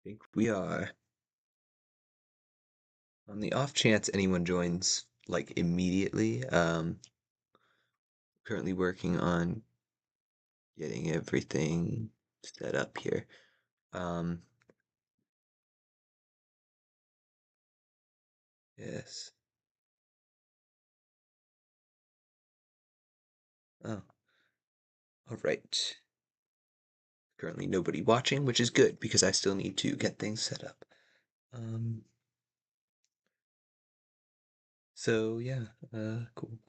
Think we are. On the off chance anyone joins, like, immediately, currently working on getting everything set up here. Um, yes. Oh, all right. Currently nobody watching, which is good because I still need to get things set up. Um, so yeah, cool.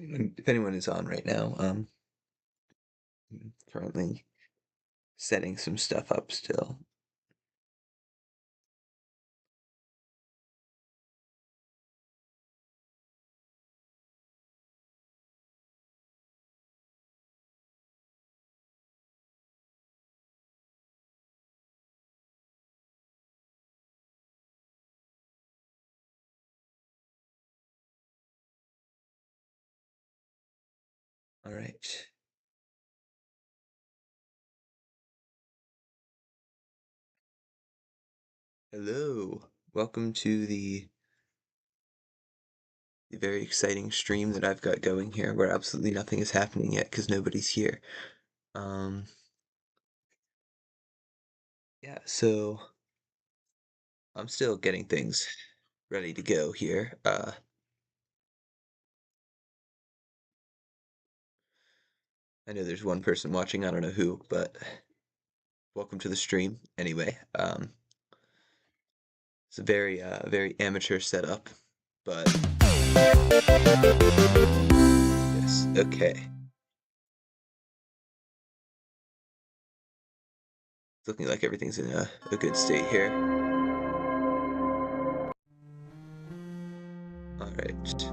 If anyone is on right now, currently setting some stuff up still. All right. Hello. Welcome to the very exciting stream that I've got going here where absolutely nothing is happening yet because nobody's here. Um, yeah, so I'm still getting things ready to go here. I know there's one person watching, I don't know who, but welcome to the stream anyway. It's a very amateur setup, but yes, okay. It's looking like everything's in a good state here. Alright.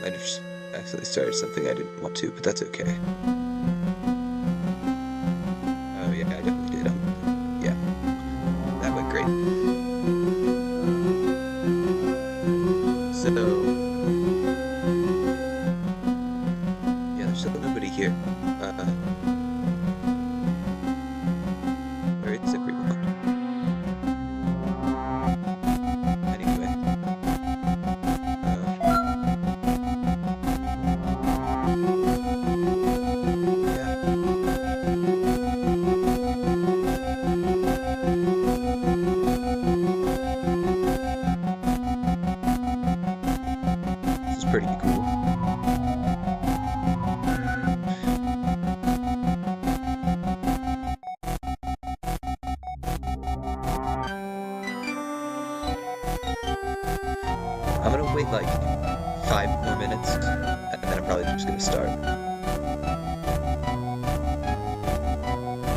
I just accidentally started something I didn't want to, but that's okay. Oh yeah, I definitely did. Yeah, that went great. So, yeah, there's still nobody here. Where is everyone? Anyway, this is pretty cool. I'm gonna wait like 5 more minutes, and then I'm probably just gonna start.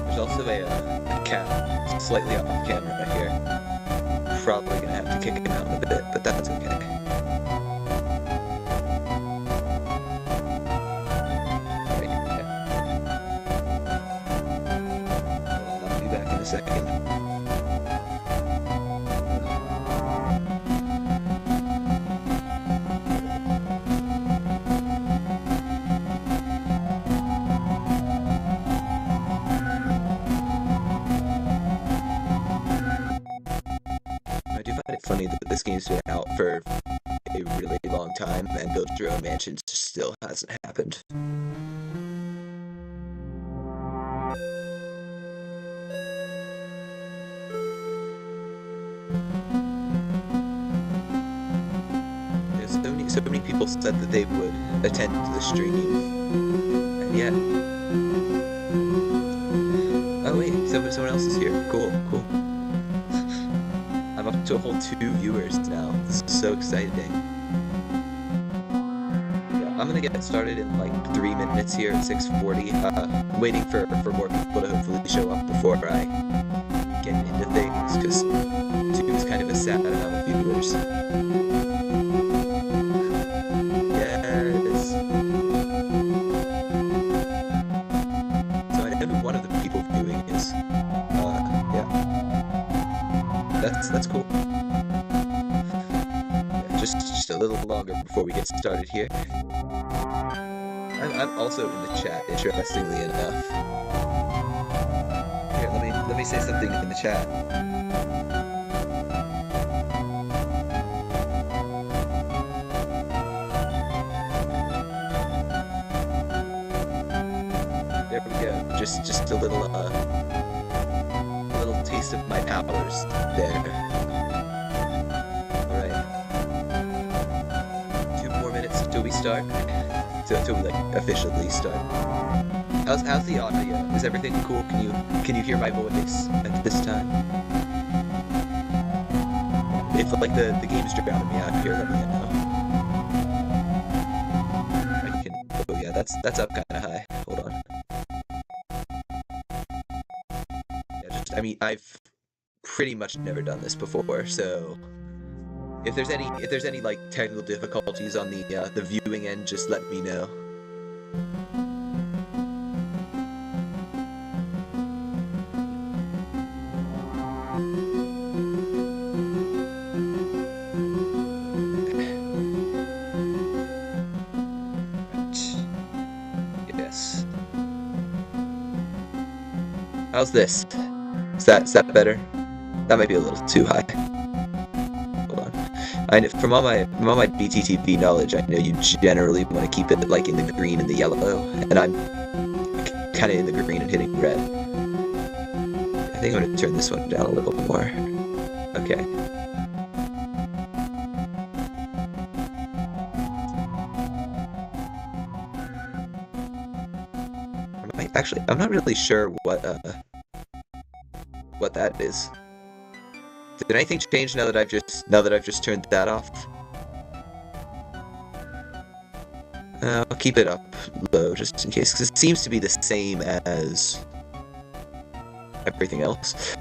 There's also a cat slightly off camera right here. Probably gonna have to kick him out in a bit, but that's okay. Right, hold on, I'll be back in a second. I do find it funny that this game's been out for a really long time and Build Your Own Mansion still hasn't happened. So many people said that they would attend the stream, and yet someone else is here. Cool, cool. I'm up to a whole 2 viewers now. This is so exciting. Yeah, I'm gonna get started in like 3 minutes here at 6:40. Waiting for more people to hopefully show up before I get into things, because 2 is kind of a sad amount of viewers. Yes. So I know who one of the people viewing is. Yeah. That's cool. Yeah, just a little longer before we get started here. I'm also in the chat, interestingly enough. Here, let me say something in the chat. There we go. Just a little taste of my powers there. All right. 2 more minutes until we start. Until we like officially start. How's the audio? Is everything cool? Can you hear my voice at this time? If like the game's drowning me out here, let me know. Oh yeah, that's up kind of high. Hold on. Yeah, I mean, I've pretty much never done this before, so if there's any like technical difficulties on the viewing end, just let me know. Yes. How's this? Is that better? That might be a little too high. Hold on. From all my BTTV knowledge, I know you generally want to keep it like in the green and the yellow, and I'm kind of in the green and hitting red. I think I'm going to turn this one down a little more. Okay. Actually, I'm not really sure what that is. Did anything change now that I've just turned that off? I'll keep it up low just in case, because it seems to be the same as everything else.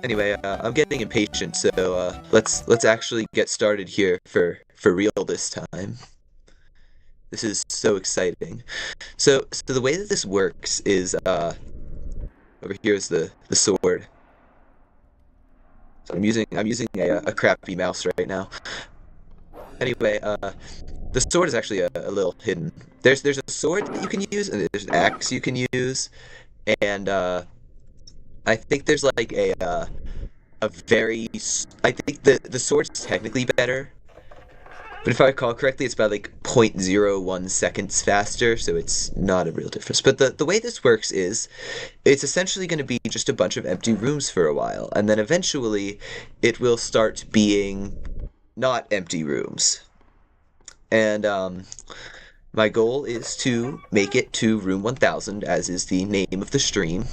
Anyway, I'm getting impatient, so let's actually get started here for real this time. This is so exciting. So the way that this works is over here is the sword. So I'm using a crappy mouse right now. Anyway, the sword is actually a little hidden. There's a sword that you can use, and there's an axe you can use, and I think there's like I think the sword's technically better, but if I recall correctly, it's about like 0.01 seconds faster, so it's not a real difference. But the way this works is, it's essentially going to be just a bunch of empty rooms for a while, and then eventually it will start being not empty rooms. And my goal is to make it to room 1000, as is the name of the stream.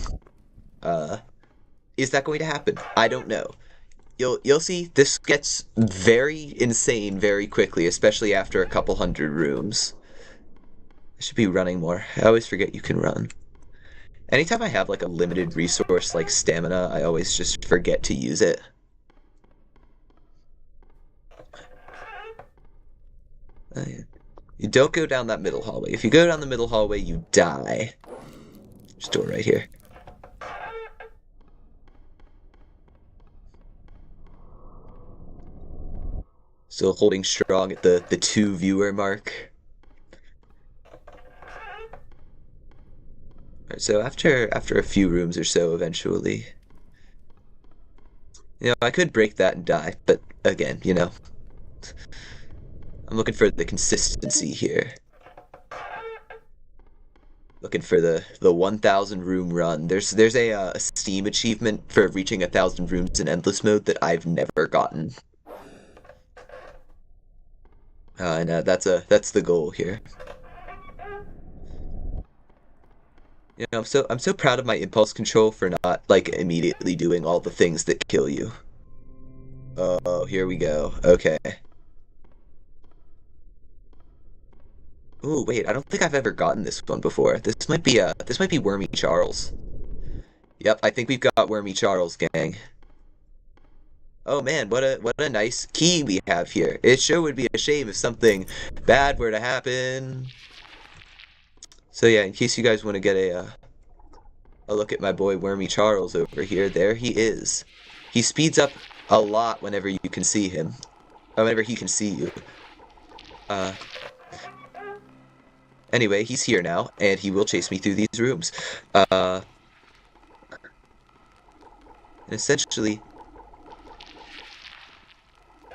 Is that going to happen? I don't know. You'll see this gets very insane very quickly, especially after a couple hundred rooms. I should be running more. I always forget you can run. Anytime I have like a limited resource like stamina, I always just forget to use it. You don't go down that middle hallway. If you go down the middle hallway, you die. There's a door right here. Still holding strong at the 2 viewer mark. Alright, so after a few rooms or so, eventually, I could break that and die, but again, I'm looking for the consistency here. Looking for the 1000 room run. There's a Steam achievement for reaching 1000 rooms in endless mode that I've never gotten. And that's the goal here. You know, I'm so proud of my impulse control for not like immediately doing all the things that kill you. Oh, here we go. Okay. Ooh, wait, I don't think I've ever gotten this one before. This might be Wormy Charles. Yep, I think we've got Wormy Charles, gang. Oh man, what a nice key we have here. It sure would be a shame if something bad were to happen. So yeah, in case you guys want to get a look at my boy Wormy Charles over here, there he is. He speeds up a lot whenever you can see him. Whenever he can see you. Anyway, he's here now, and he will chase me through these rooms. And essentially,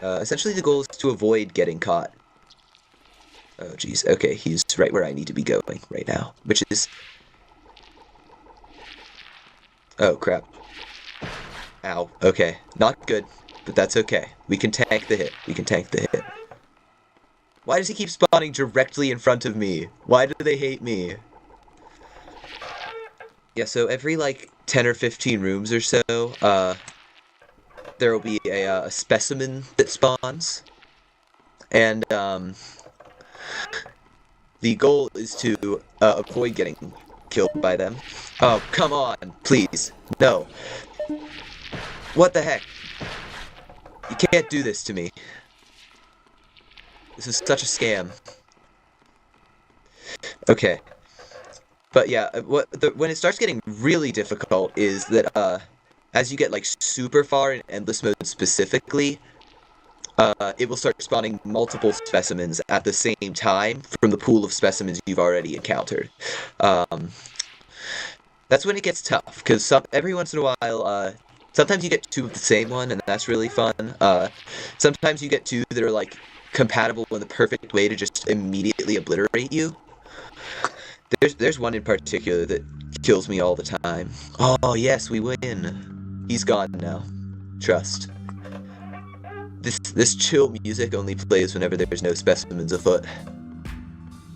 the goal is to avoid getting caught. Oh, jeez. Okay, he's right where I need to be going right now, which is... Oh, crap. Ow. Okay. Not good, but that's okay. We can tank the hit. We can tank the hit. Why does he keep spawning directly in front of me? Why do they hate me? Yeah, so every, like, 10 or 15 rooms or so, there will be a specimen that spawns. And, the goal is to avoid getting killed by them. Oh, come on, please. No. What the heck? You can't do this to me. This is such a scam. Okay. But yeah, when it starts getting really difficult is that, as you get, like, super far in Endless Mode specifically, it will start spawning multiple specimens at the same time from the pool of specimens you've already encountered. That's when it gets tough, because every once in a while, sometimes you get two of the same one, and that's really fun. Sometimes you get two that are, like, compatible in the perfect way to just immediately obliterate you. There's one in particular that kills me all the time. Oh, yes, we win. He's gone now. Trust. This chill music only plays whenever there's no specimens afoot.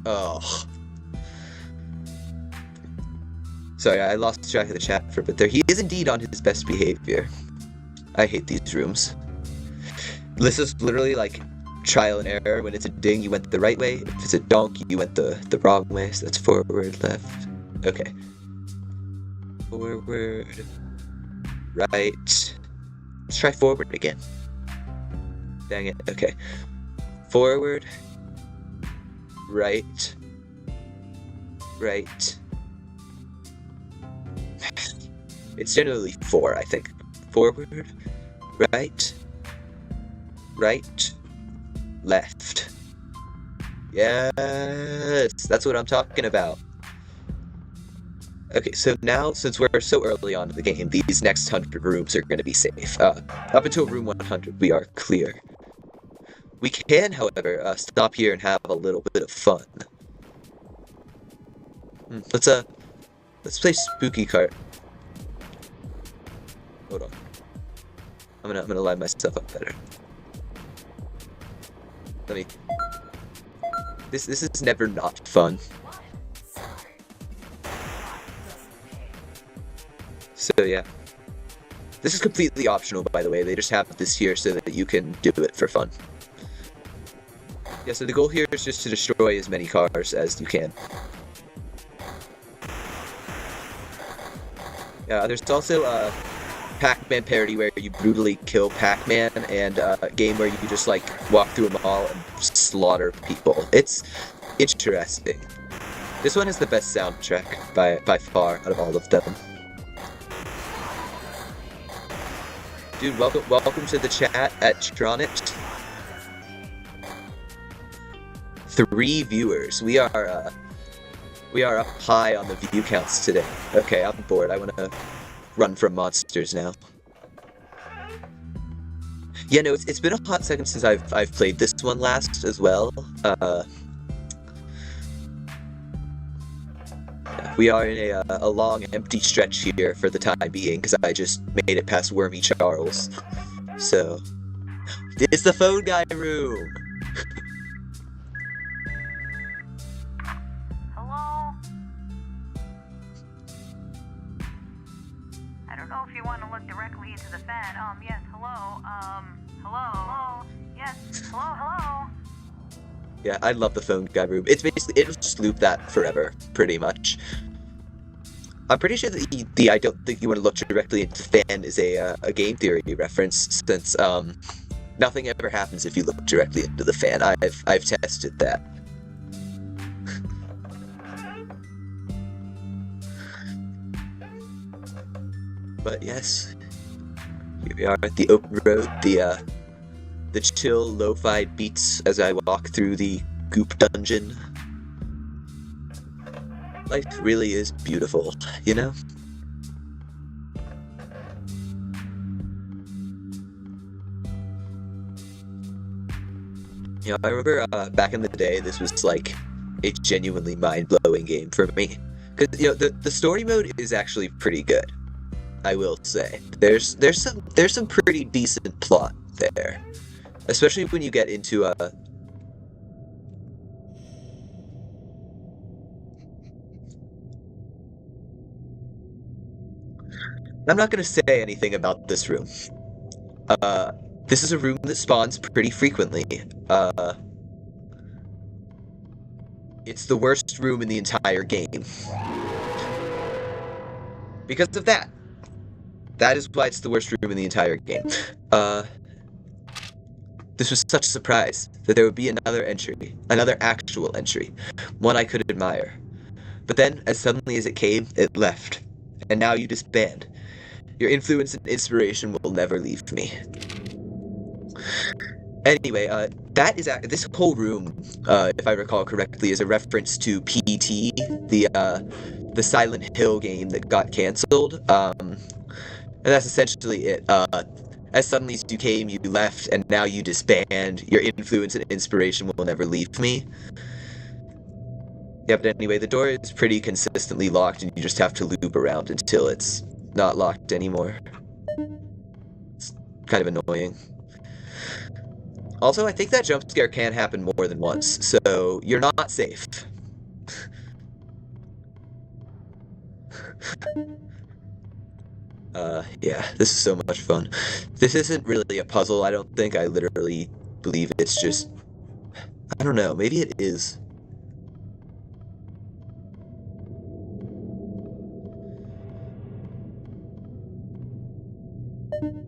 Oh. Sorry, I lost track of the chat for a bit there. He is indeed on his best behavior. I hate these rooms. This is literally like trial and error. When it's a ding, you went the right way. If it's a donk, you went the wrong way. So that's forward, left. Okay. Forward. Right. Let's try forward again. Dang it. Okay. Forward. Right. Right. It's generally 4, I think. Forward. Right. Right. Left. Yes! That's what I'm talking about. Okay, so now, since we're so early on in the game, these next 100 rooms are going to be safe. Up until room 100, we are clear. We can, however, stop here and have a little bit of fun. Let's play Spooky Cart. Hold on. I'm gonna line myself up better. Let me... This is never not fun. So yeah. This is completely optional, by the way. They just have this here so that you can do it for fun. Yeah, so the goal here is just to destroy as many cars as you can. Yeah, there's also a Pac-Man parody where you brutally kill Pac-Man, and a game where you just like walk through a mall and slaughter people. It's interesting. This one has the best soundtrack by far out of all of them. Dude, welcome to the chat at Tronit. 3 viewers. We are up high on the view counts today. Okay, I'm bored. I want to run from monsters now. Yeah, no, it's been a hot second since I've played this one last as well. We are in a long empty stretch here for the time being because I just made it past Wormy Charles. So, it's the phone guy room. know if you want to look directly into the fan. Yes, hello. Hello. Yes, hello. Yeah, I love the phone guy room. It's basically, it'll just loop that forever, pretty much. I'm pretty sure that the I don't think you want to look directly into the fan is a game theory reference, since nothing ever happens if you look directly into the fan. I've tested that. But yes, here we are at the open road. The chill lo-fi beats as I walk through the goop dungeon. Life really is beautiful, you know? You know, I remember back in the day, this was like a genuinely mind-blowing game for me. Because, you know, the story mode is actually pretty good, I will say. There's some pretty decent plot there. Especially when you get into I'm not gonna say anything about this room. This is a room that spawns pretty frequently. It's the worst room in the entire game. Because of that. That is why it's the worst room in the entire game. This was such a surprise that there would be another entry, another actual entry, one I could admire. But then, as suddenly as it came, it left. And now you disband. Your influence and inspiration will never leave me. Anyway, this whole room, if I recall correctly, is a reference to PT, the Silent Hill game that got canceled. And that's essentially it. As suddenly as you came, you left, and now you disband. Your influence and inspiration will never leave me. Yeah, but anyway, the door is pretty consistently locked, and you just have to loop around until it's not locked anymore. It's kind of annoying. Also, I think that jump scare can happen more than once, so you're not safe. Yeah, this is so much fun. This isn't really a puzzle, I don't think. I literally believe it's just... I don't know, maybe it is.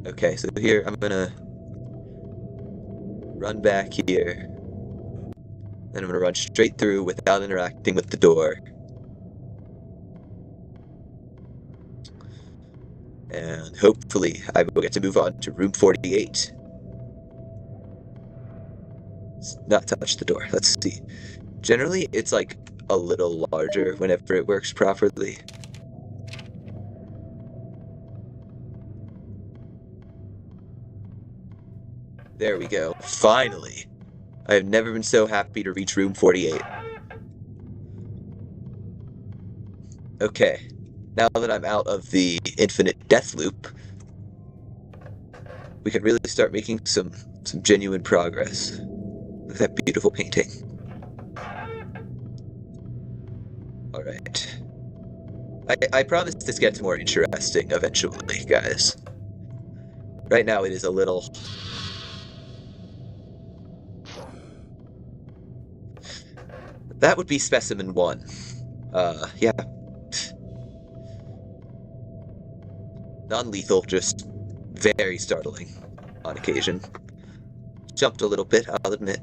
Okay, so here, I'm gonna run back here. Then I'm gonna run straight through without interacting with the door. And hopefully I will get to move on to room 48. Let's not touch the door. Let's see. Generally, it's like a little larger whenever it works properly. There we go. Finally! I have never been so happy to reach room 48. Okay. Now that I'm out of the infinite death loop, we can really start making some genuine progress. Look at that beautiful painting. Alright. I promise this gets more interesting eventually, guys. Right now it is a little... That would be Specimen 1. Yeah. Non-lethal, just very startling on occasion. Jumped a little bit, I'll admit.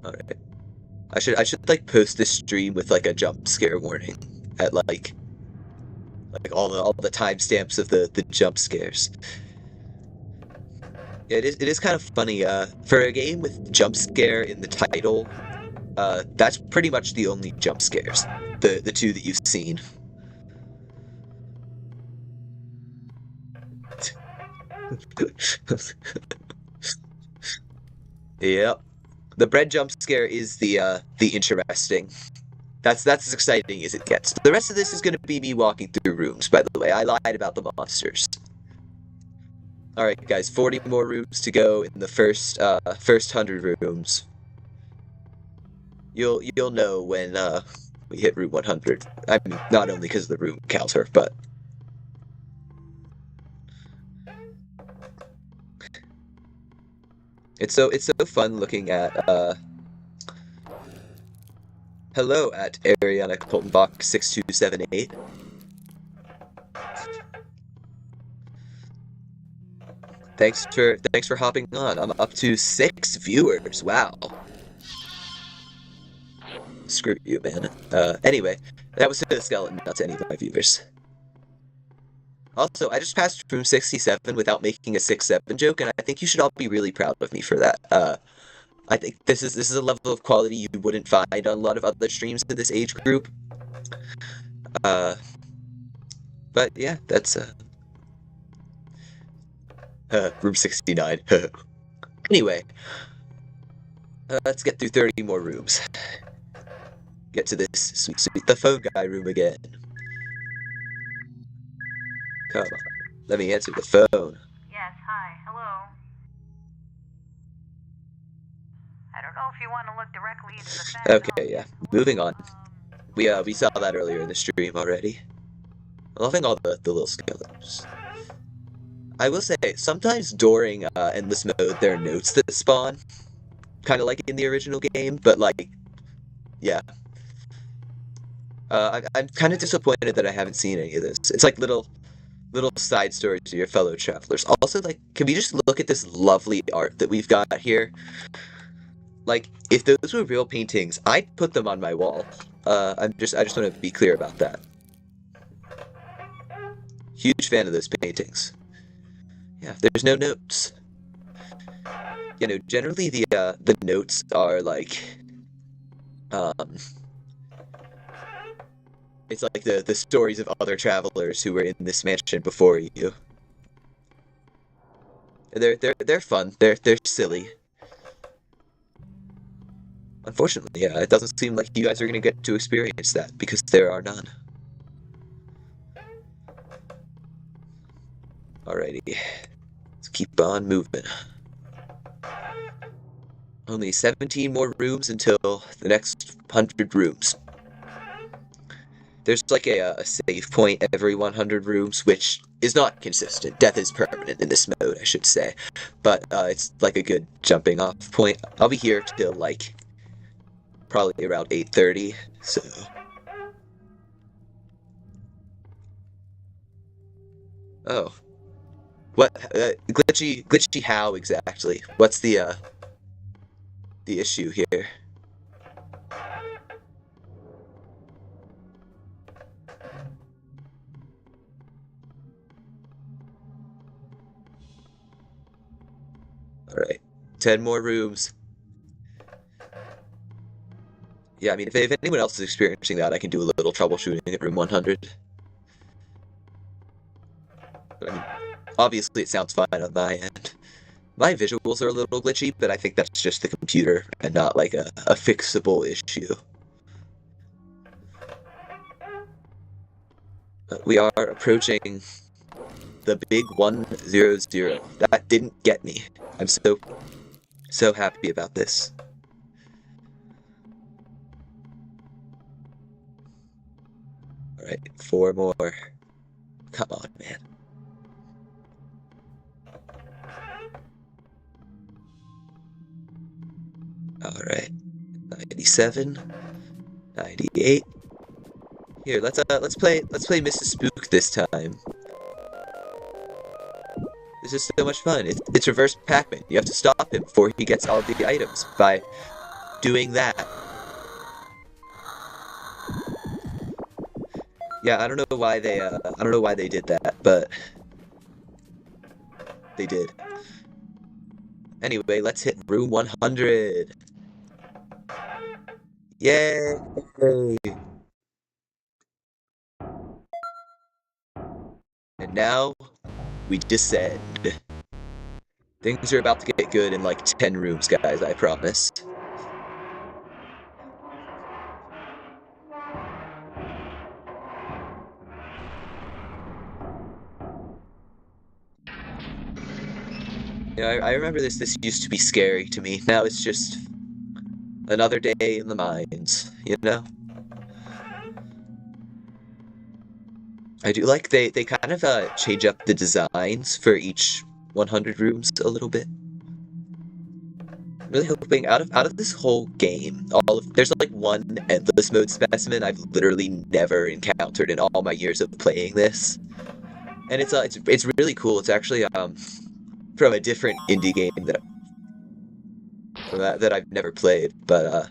Alright. I should like post this stream with like a jump scare warning at like all the timestamps of the jump scares. Yeah, it is kind of funny, for a game with jump scare in the title, that's pretty much the only jump scares. The two that you've seen. Yep. The bread jump scare is the interesting. That's as exciting as it gets. The rest of this is gonna be me walking through rooms, by the way. I lied about the monsters. Alright guys, 40 more rooms to go in the first 100 rooms. You'll know when we hit room 100. I mean, not only because the room counter, but it's so fun looking at hello at Ariana Coltonbach 6278. Thanks for hopping on. I'm up to 6 viewers. Wow. Screw you, man. Anyway, that was the skeleton, not to any of my viewers. Also, I just passed room 67 without making a 6-7 joke, and I think you should all be really proud of me for that. I think this is a level of quality you wouldn't find on a lot of other streams in this age group. But yeah, that's room 69. Anyway, let's get through 30 more rooms. Get to this sweet the phone guy room again. Come on, let me answer the phone. Yes, hi, hello. I don't know if you want to look directly into the fan. Okay, yeah, moving on. We saw that earlier in the stream already. I'm loving all the little skeletons. I will say, sometimes during Endless Mode, there are notes that spawn, kind of like in the original game, but like, yeah. I'm kind of disappointed that I haven't seen any of this. It's like little side stories to your fellow travelers. Also, like, can we just look at this lovely art that we've got here? Like, if those were real paintings, I'd put them on my wall. I just want to be clear about that. Huge fan of those paintings. Yeah, there's no notes. You know, generally the notes are like, it's like the stories of other travelers who were in this mansion before you. They're fun. They're silly. Unfortunately, yeah, it doesn't seem like you guys are gonna get to experience that because there are none. Alrighty, let's keep on moving. Only 17 more rooms until the next 100 rooms. There's like a save point every 100 rooms, which is not consistent. Death is permanent in this mode, I should say. But it's like a good jumping off point. I'll be here till like probably around 8:30, so... Oh. What, glitchy how exactly? What's the issue here? Alright, 10 more rooms. Yeah, I mean, if anyone else is experiencing that, I can do a little troubleshooting at room 100. But I mean, obviously it sounds fine on my end. My visuals are a little glitchy, but I think that's just the computer and not like a fixable issue. We are approaching the big 100. That didn't get me. I'm so happy about this. Alright, 4 more. Come on, man. Alright, 97, 98. Here, let's play Mrs. Spook this time. This is so much fun. It's reverse Pac-Man. You have to stop him before he gets all the items by doing that. Yeah, I don't know why they did that, but they did. Anyway, let's hit room 100. Yay! And now we descend. Things are about to get good in like 10 rooms, guys, I promise. Yeah, I remember this used to be scary to me. Now it's just Another day in the mines, you know? I do like they kind of change up the designs for each 100 rooms a little bit. I'm really hoping out of this whole game, there's like one endless mode specimen I've literally never encountered in all my years of playing this. And it's really cool. It's actually from a different indie game that I've never played, but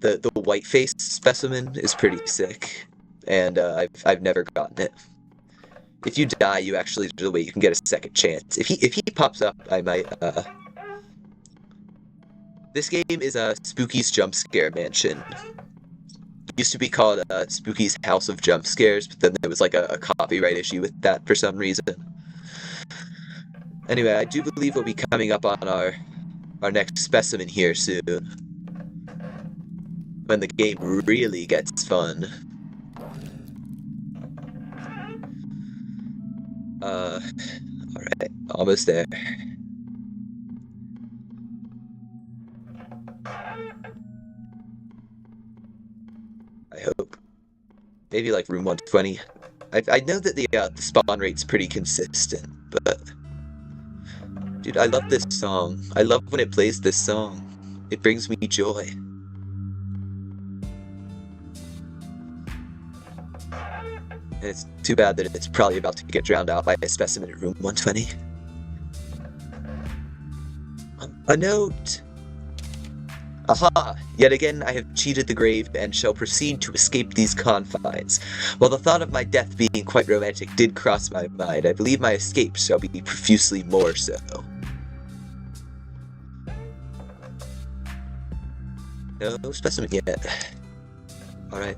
the white face specimen is pretty sick, and I've never gotten it. If you die, you actually there's a way you can get a second chance. If he pops up, I might. This game is Spooky's Jump Scare Mansion. It used to be called Spooky's House of Jump Scares, but then there was like a copyright issue with that for some reason. Anyway, I do believe we'll be coming up on our next specimen here soon, when the game really gets fun. Alright, almost there. I hope. Maybe like room 120. I know that the spawn rate's pretty consistent, but... Dude, I love this song. I love when it plays this song. It brings me joy. And it's too bad that it's probably about to get drowned out by a specimen in room 120. A note! Aha! Yet again I have cheated the grave and shall proceed to escape these confines. While the thought of my death being quite romantic did cross my mind, I believe my escape shall be profusely more so. No specimen yet. Alright.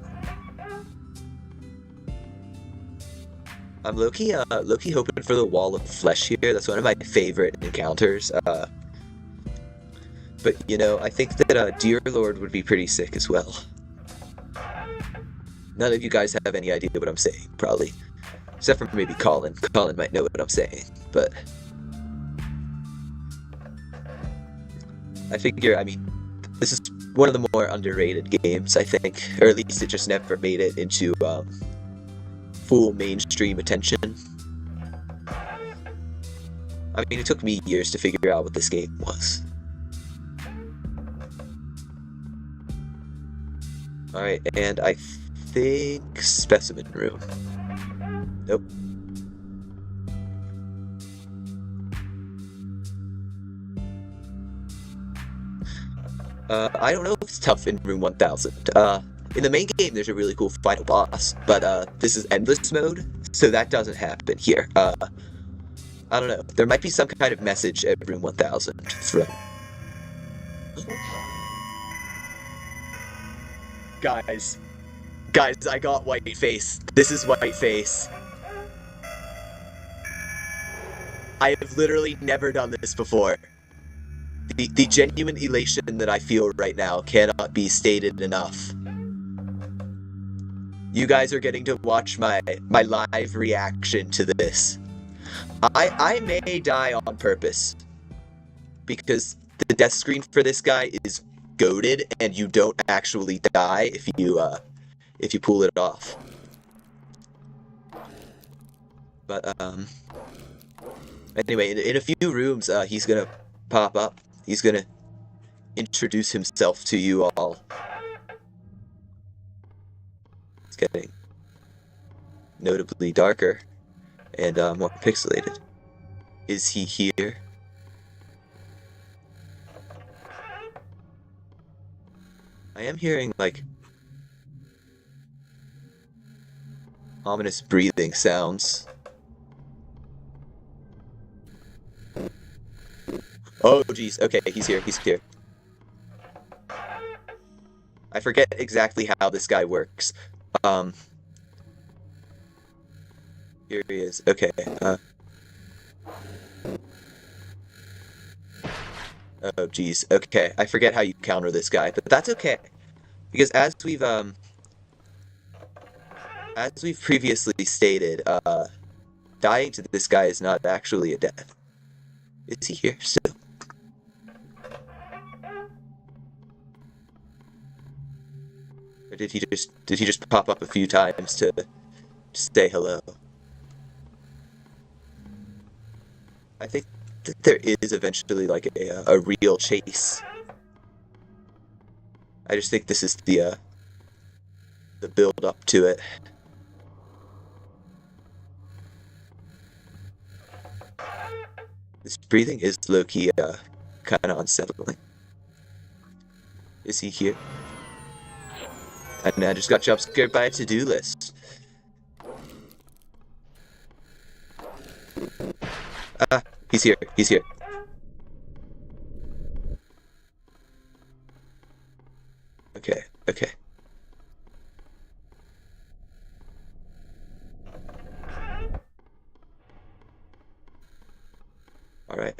I'm low-key hoping for the wall of flesh here. That's one of my favorite encounters. But, you know, I think that Dear Lord would be pretty sick as well. None of you guys have any idea what I'm saying, probably. Except for maybe Colin. Colin might know what I'm saying, but... I figure, I mean, this is one of the more underrated games, I think. Or at least it just never made it into, full mainstream attention. I mean, it took me years to figure out what this game was. Alright, and I think specimen room. Nope. I don't know if it's tough in room 1000. In the main game, there's a really cool final boss, but this is endless mode, so that doesn't happen here. I don't know. There might be some kind of message at room 1000 from... Guys, I got white face. This is white face. I have literally never done this before. The genuine elation that I feel right now cannot be stated enough. You guys are getting to watch my live reaction to this. I may die on purpose, because the death screen for this guy is goated, and you don't actually die if you pull it off. But anyway, in a few rooms, he's gonna pop up. He's gonna introduce himself to you all. It's getting notably darker and more pixelated. Is he here? I am hearing, like, ominous breathing sounds. Oh, jeez. Okay, he's here. He's here. I forget exactly how this guy works. Here he is. Okay. Oh, jeez. Okay, I forget how you counter this guy, but that's okay, because as we've previously stated, dying to this guy is not actually a death. Is he here still? Or did he just pop up a few times to say hello? I think that there is eventually like a real chase. I just think this is the build up to it. This breathing is low-key kind of unsettling. Is he here? And I just got jump scared by a to-do list. Ah, he's here. He's here. Okay, okay. All right.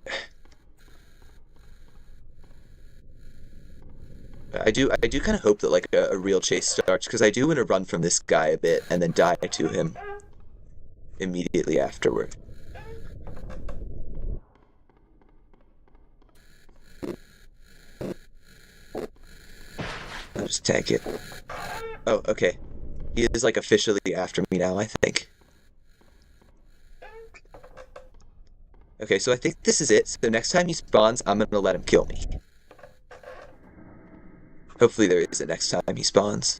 I do kind of hope that like a real chase starts because I do want to run from this guy a bit and then die to him immediately afterward. I'll just tank it. Oh, okay. He is like officially after me now, I think. Okay, so I think this is it. So next time he spawns, I'm gonna let him kill me. Hopefully there is a next time he spawns.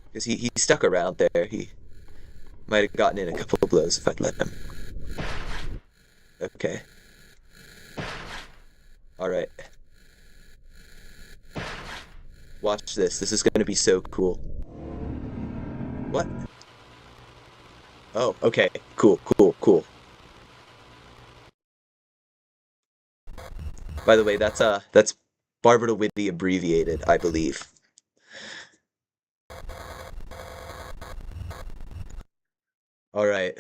Because he stuck around there. He might have gotten in a couple of blows if I'd let him. Okay. Alright. Watch this. This is going to be so cool. What? Oh, okay. Cool, cool, cool. By the way, that's Barbara Whitney abbreviated, I believe. Alright.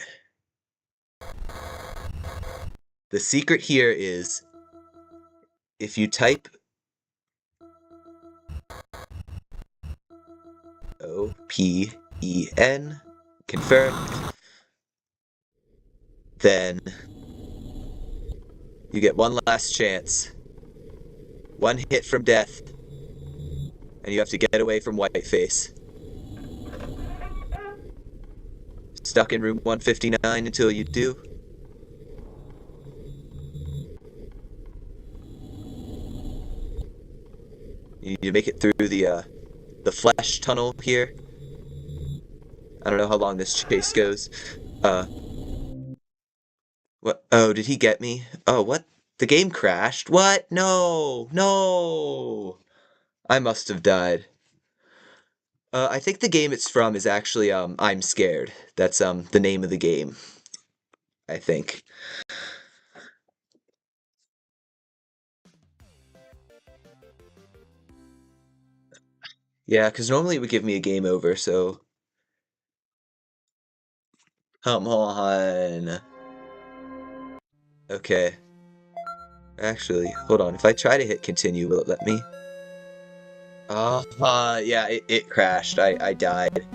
The secret here is if you type OPEN, confirm, then you get one last chance. One hit from death, and you have to get away from Whiteface. Stuck in room 159 until you do. You need to make it through the flesh tunnel here. I don't know how long this chase goes. What? Oh, did he get me? Oh, what? The game crashed? What? No! No! I must have died. I think the game it's from is actually, I'm Scared. That's, the name of the game. I think. Yeah, because normally it would give me a game over, so... Come on. Okay. Actually, hold on. If I try to hit continue, will it let me? Yeah, it crashed. I died.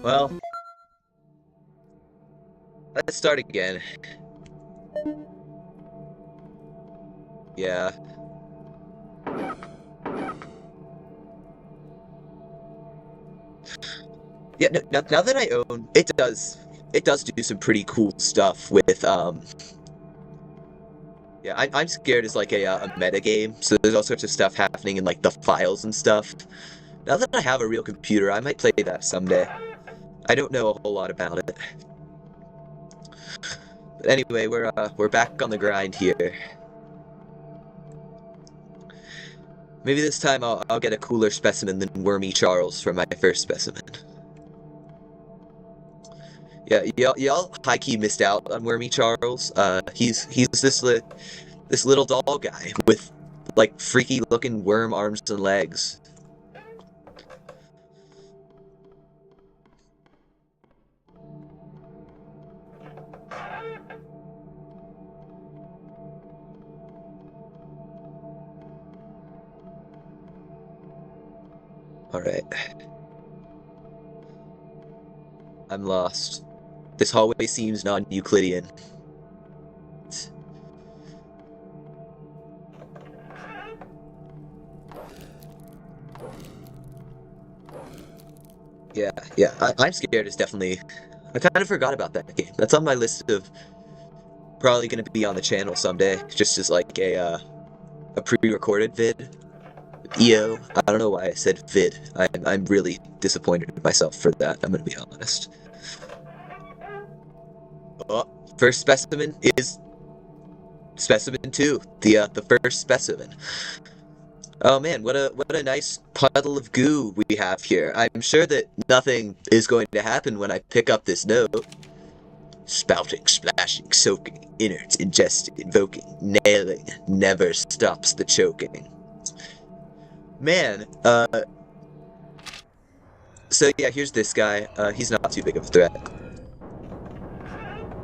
Well, let's start again. Yeah. Yeah, now that I own, it does do some pretty cool stuff with, yeah, I'm Scared is like a meta game, so there's all sorts of stuff happening in like the files and stuff. Now that I have a real computer, I might play that someday. I don't know a whole lot about it. But anyway, we're back on the grind here. Maybe this time I'll get a cooler specimen than Wormy Charles for my first specimen. Yeah, y'all high key missed out on Wormy Charles. He's this little doll guy with like freaky looking worm arms and legs. Alright. I'm lost. This hallway seems non-Euclidean. Yeah, I'm Scared is definitely... I kind of forgot about that game. That's on my list of probably going to be on the channel someday, just as like a pre-recorded vid. EO. I don't know why I said vid. I'm really disappointed in myself for that, I'm going to be honest. Oh, first specimen is specimen 2, the first specimen. Oh man, what a nice puddle of goo we have here. I'm sure that nothing is going to happen when I pick up this note. Spouting, splashing, soaking, innards, ingested, invoking, nailing, never stops the choking. Man, so yeah, here's this guy. He's not too big of a threat.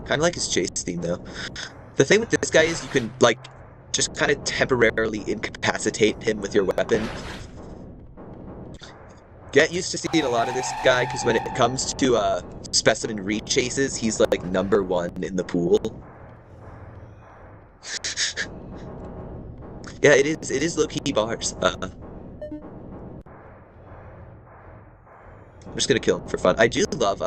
Kinda like his chase theme, though. The thing with this guy is you can, like, just kind of temporarily incapacitate him with your weapon. Get used to seeing a lot of this guy, because when it comes to, specimen rechases, he's, like, #1 in the pool. Yeah, it is low-key bars. I'm just gonna kill him for fun. I do love,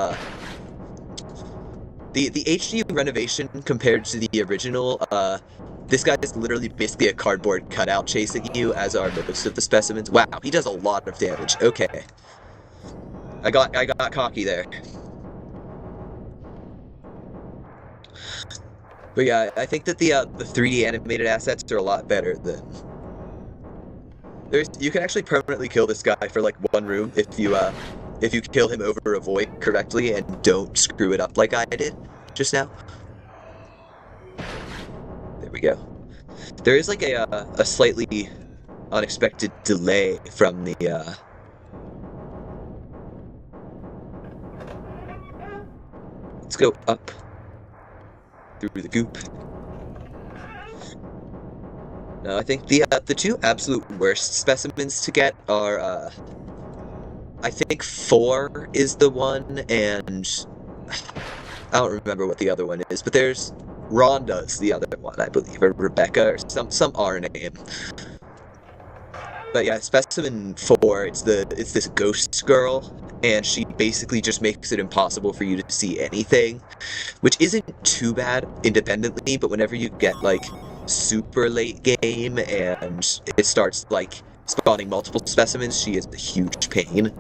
the HD renovation compared to the original, this guy is literally basically a cardboard cutout chasing you, as are most of the specimens. Wow, he does a lot of damage. Okay. I got cocky there. But yeah, I think that the 3D animated assets are a lot better than... You can actually permanently kill this guy for like 1 room if you kill him over a void correctly and don't screw it up like I did just now. There we go. There is like a slightly unexpected delay from the Let's go up through the goop. No, I think the 2 absolute worst specimens to get are I think 4 is the one, and I don't remember what the other one is, but there's Rhonda's the other one, I believe, or Rebecca, or some R name. But yeah, specimen 4, it's this ghost girl, and she basically just makes it impossible for you to see anything, which isn't too bad independently, but whenever you get like super late game and it starts like spawning multiple specimens, she is a huge pain.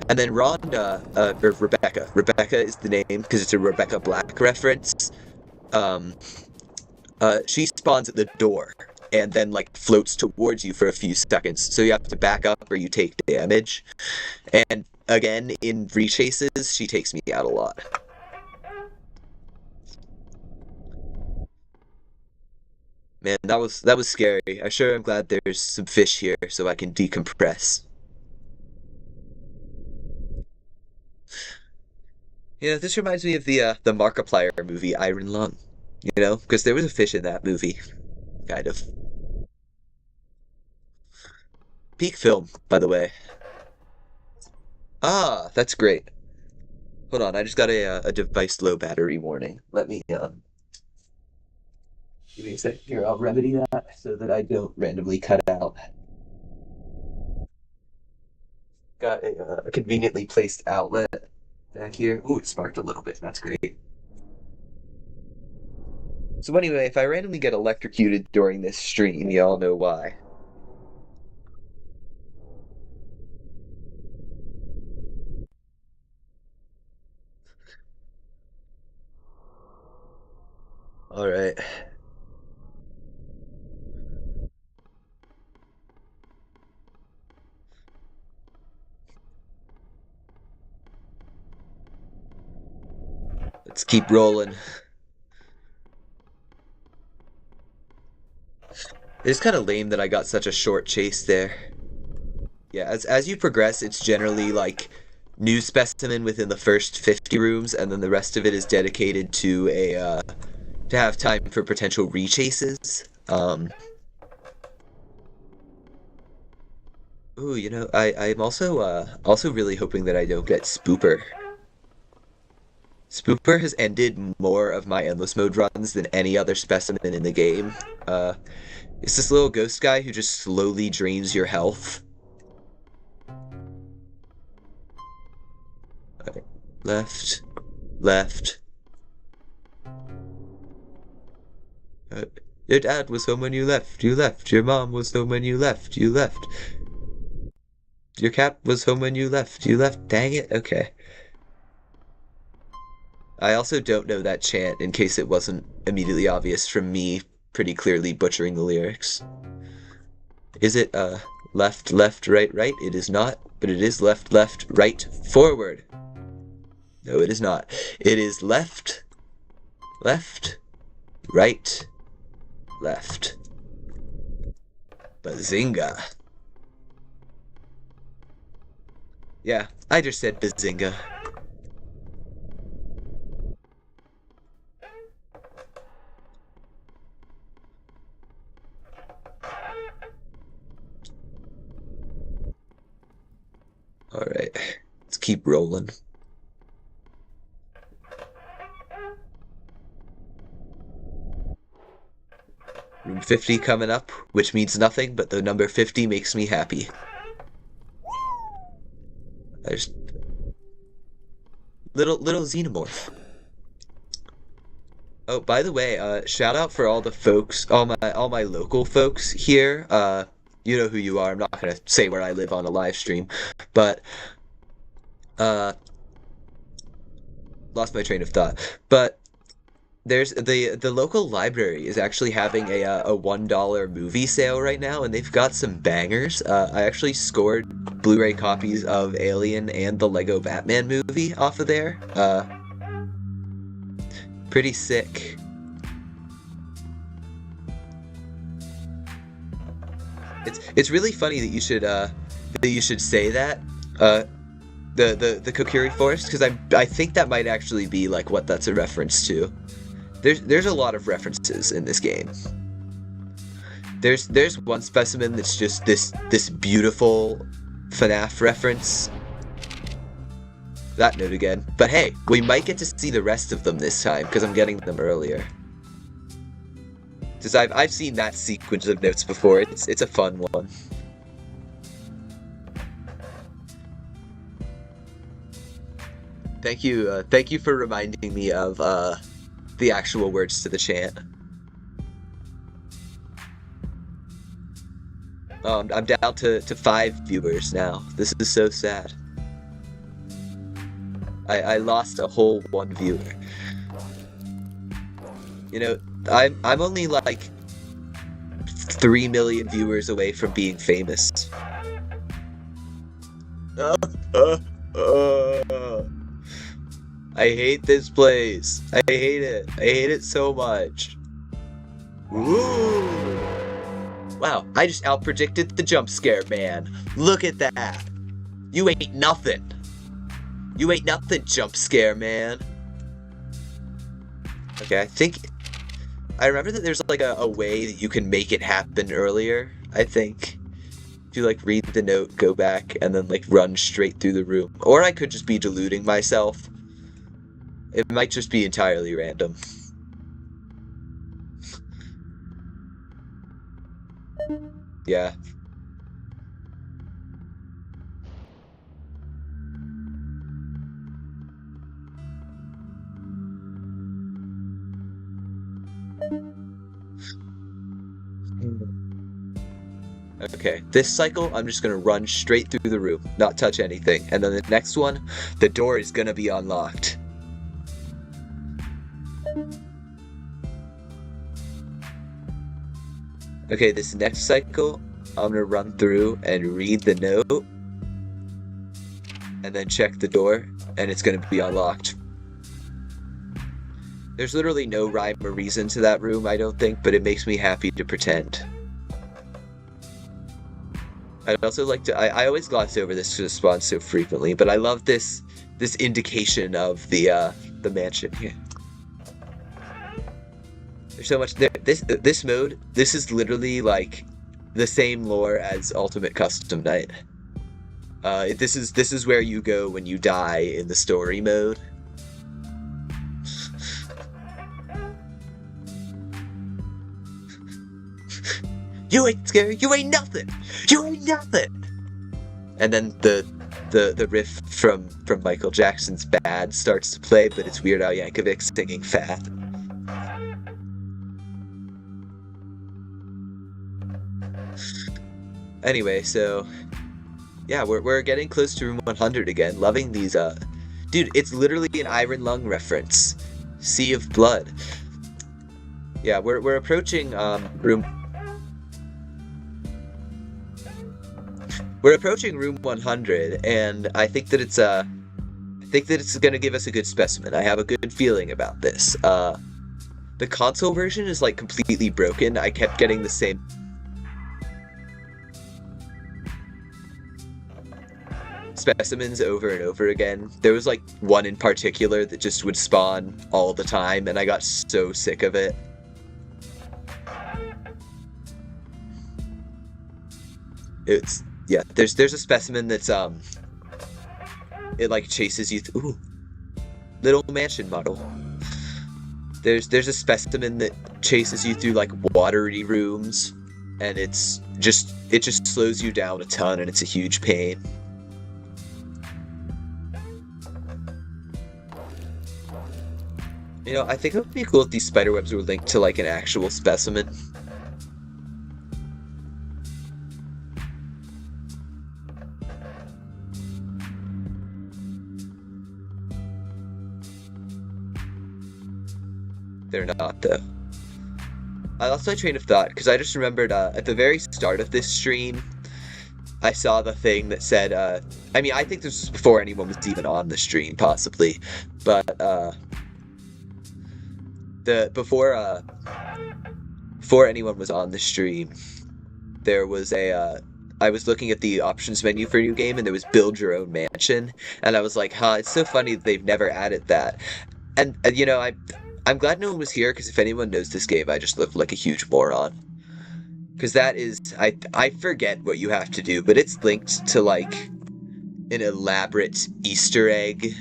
And then Rhonda, or Rebecca. Rebecca is the name because it's a Rebecca Black reference. She spawns at the door and then like floats towards you for a few seconds, so you have to back up or you take damage. And again, in rechases, she takes me out a lot. Man, that was scary. I sure am glad there's some fish here so I can decompress. Yeah, this reminds me of the Markiplier movie Iron Lung. You know, because there was a fish in that movie, kind of. Peak film, by the way. Ah, that's great. Hold on, I just got a device low battery warning. Let me give me a sec here. I'll remedy that so that I don't randomly cut out. Got a conveniently placed outlet back here. Ooh, it sparked a little bit. That's great. So anyway, if I randomly get electrocuted during this stream, y'all know why. Alright. Let's keep rolling. It's kind of lame that I got such a short chase there. Yeah, as you progress, it's generally like new specimen within the first 50 rooms, and then the rest of it is dedicated to to have time for potential rechases. Ooh, I'm also really hoping that I don't get Spooper. Spooper has ended more of my endless mode runs than any other specimen in the game. Uh, it's this little ghost guy who just slowly drains your health. Okay. Left, left. Uh, your dad was home when you left. You left. Your mom was home when you left. You left. Your cat was home when you left. You left. Dang it. Okay. I also don't know that chant in case it wasn't immediately obvious from me pretty clearly butchering the lyrics. Is it left, left, right, right? It is not, but it is left, left, right, forward. No, it is not. It is left, left, right, left. Bazinga. Yeah, I just said bazinga. Alright, let's keep rolling. Room 50 coming up, which means nothing, but the number 50 makes me happy. There's little xenomorph. Oh, by the way, shout out for all the folks, all my local folks here. You know who you are. I'm not gonna say where I live on a live stream, but uh, lost my train of thought. But there's the local library is actually having a $1 movie sale right now, and they've got some bangers. I actually scored Blu-ray copies of Alien and the Lego Batman movie off of there. Pretty sick. It's really funny that you should say that. The Kokiri Forest, because I think that might actually be like what that's a reference to. There's a lot of references in this game. There's one specimen that's just this beautiful FNAF reference. That note again. But hey, we might get to see the rest of them this time because I'm getting them earlier. Because I've seen that sequence of notes before. It's a fun one. Thank you for reminding me of the actual words to the chant. I'm down to 5 viewers now. This is so sad. I lost a whole 1 viewer. You know, I'm only like 3 million viewers away from being famous. I hate this place. I hate it. I hate it so much. Woo! Wow, I just outpredicted the jump scare, man. Look at that. You ain't nothing. You ain't nothing, jump scare, man. Okay, I remember that there's like a way that you can make it happen earlier, I think. If you like read the note, go back, and then like run straight through the room. Or I could just be deluding myself. It might just be entirely random. Yeah. Okay, this cycle, I'm just gonna run straight through the room, not touch anything. And then the next one, the door is gonna be unlocked. Okay, this next cycle, I'm gonna run through and read the note, and then check the door, and it's gonna be unlocked. There's literally no rhyme or reason to that room, I don't think, but it makes me happy to pretend. I'd also like to, I always gloss over this because it spawns so frequently, but I love this indication of the mansion here. There's so much, this mode, this is literally like the same lore as Ultimate Custom Night. This is where you go when you die in the story mode. You ain't scary. You ain't nothing. You ain't nothing. And then the riff from Michael Jackson's "Bad" starts to play, but it's Weird Al Yankovic singing "Fat." Anyway, so yeah, we're getting close to room 100 again. Loving these. Dude, it's literally an Iron Lung reference. Sea of Blood. Yeah, we're approaching room. We're approaching room 100, and I think that it's gonna give us a good specimen. I have a good feeling about this. The console version is like completely broken. I kept getting the same specimens over and over again. There was like one in particular that just would spawn all the time, and I got so sick of it. Yeah, there's a specimen that's it like chases you ooh, little mansion model. There's a specimen that chases you through like watery rooms, and it just slows you down a ton, and it's a huge pain. You know, I think it would be cool if these spiderwebs were linked to like an actual specimen. They're not, though. I lost my train of thought because I just remembered at the very start of this stream, I saw the thing that said, I mean, I think this was before anyone was even on the stream, possibly, but before anyone was on the stream, there was I was looking at the options menu for a new game, and there was build your own mansion, and I was like, huh, it's so funny that they've never added that. And you know, I'm glad no one was here, because if anyone knows this game, I just look like a huge moron. Because that is, I forget what you have to do, but it's linked to like an elaborate Easter egg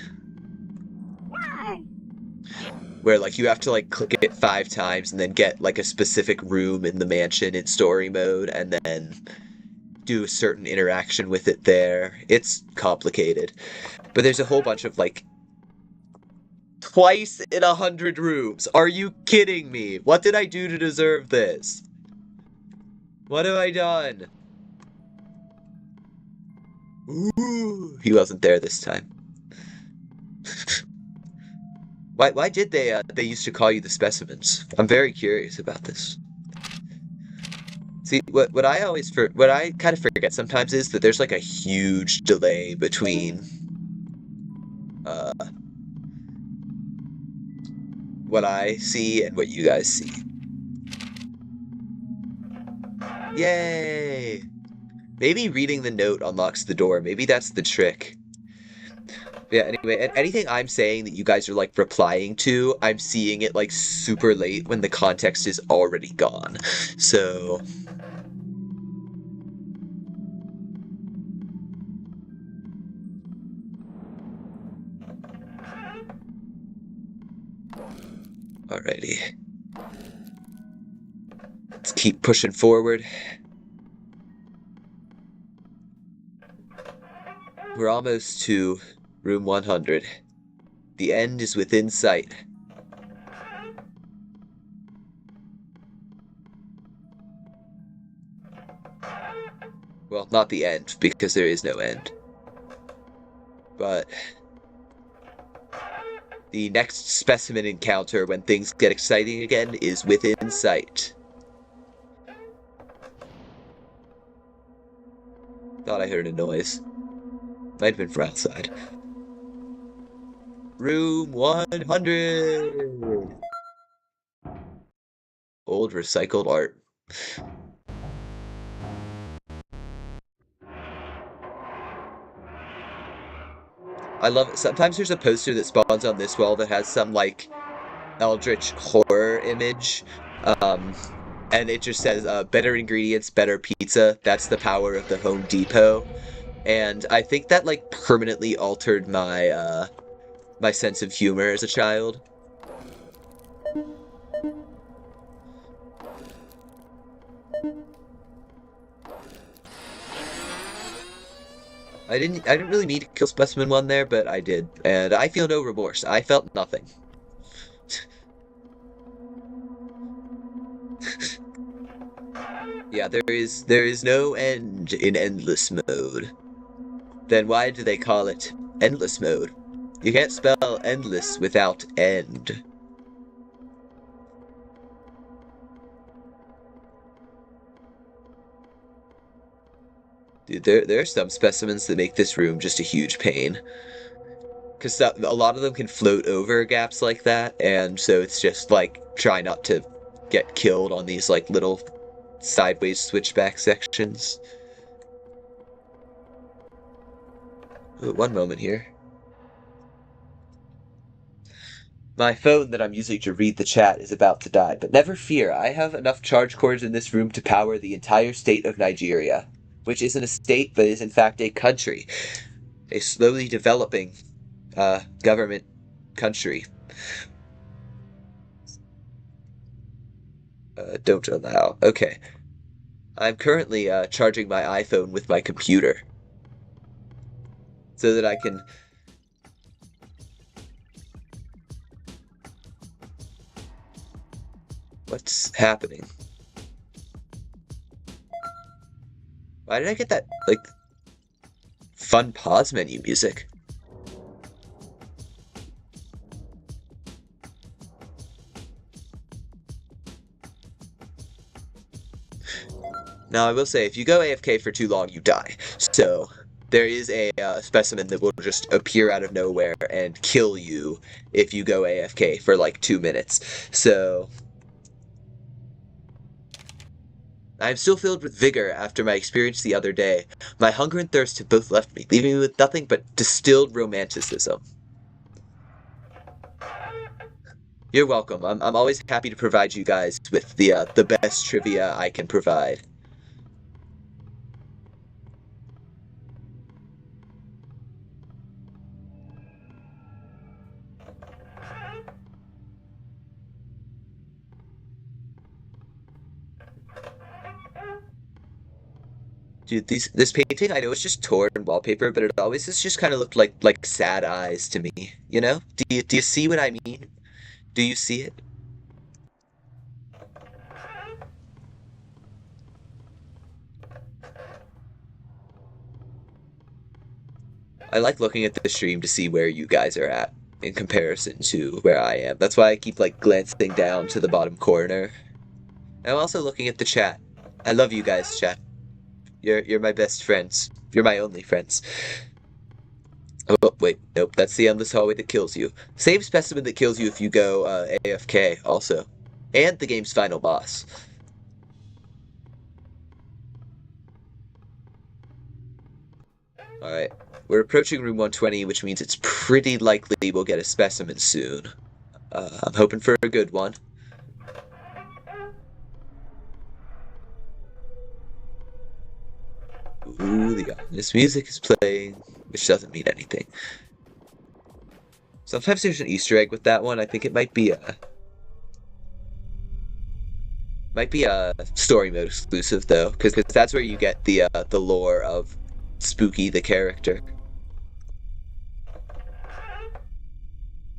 where like you have to like click it 5 times and then get like a specific room in the mansion in story mode, and then do a certain interaction with it there. It's complicated, but there's a whole bunch of like twice in 100 rooms. Are you kidding me? What did I do to deserve this? What have I done? Ooh, he wasn't there this time. Why did they used to call you the specimens? I'm very curious about this. See, what I kind of forget sometimes is that there's like a huge delay between what I see and what you guys see. Yay! Maybe reading the note unlocks the door. Maybe that's the trick. Yeah, anyway, anything I'm saying that you guys are like replying to, I'm seeing it like super late when the context is already gone. So alrighty. Let's keep pushing forward. We're almost to room 100. The end is within sight. Well, not the end, because there is no end. But the next specimen encounter, when things get exciting again, is within sight. Thought I heard a noise. Might have been from outside. Room 100! Old recycled art. I love it. Sometimes there's a poster that spawns on this wall that has some, like, eldritch horror image. and it just says better ingredients, better pizza. That's the power of the Home Depot. And I think that like permanently altered my sense of humor as a child. I didn't really need to kill Specimen 1 there, but I did. And I feel no remorse. I felt nothing. Yeah, there is no end in endless mode. Then why do they call it endless mode? You can't spell endless without end. Dude, there are some specimens that make this room just a huge pain. Because a lot of them can float over gaps like that, and so it's just like, try not to get killed on these like little sideways switchback sections. One moment here. My phone that I'm using to read the chat is about to die, but never fear, I have enough charge cords in this room to power the entire state of Nigeria, which isn't a state, but is in fact a country. A slowly developing government country. Don't allow. Okay. I'm currently charging my iPhone with my computer so that I can... What's happening? Why did I get that, like, fun pause menu music? Now, I will say, if you go AFK for too long, you die. So, there is a specimen that will just appear out of nowhere and kill you if you go AFK for like 2 minutes. So, I am still filled with vigor after my experience the other day. My hunger and thirst have both left me, leaving me with nothing but distilled romanticism. You're welcome. I'm always happy to provide you guys with the best trivia I can provide. Dude, this painting, I know it's just torn wallpaper, but it always has just kind of looked like sad eyes to me, you know? Do you see what I mean? Do you see it? I like looking at the stream to see where you guys are at in comparison to where I am. That's why I keep like glancing down to the bottom corner. And I'm also looking at the chat. I love you guys, chat. You're my best friends. You're my only friends. Oh, wait, nope, that's the endless hallway that kills you. Same specimen that kills you if you go AFK, also. And the game's final boss. Alright, we're approaching room 120, which means it's pretty likely we'll get a specimen soon. I'm hoping for a good one. Ooh, the ominous music is playing, which doesn't mean anything. Sometimes there's an Easter egg with that one. I think it might be a story mode exclusive though, because that's where you get the lore of Spooky the character.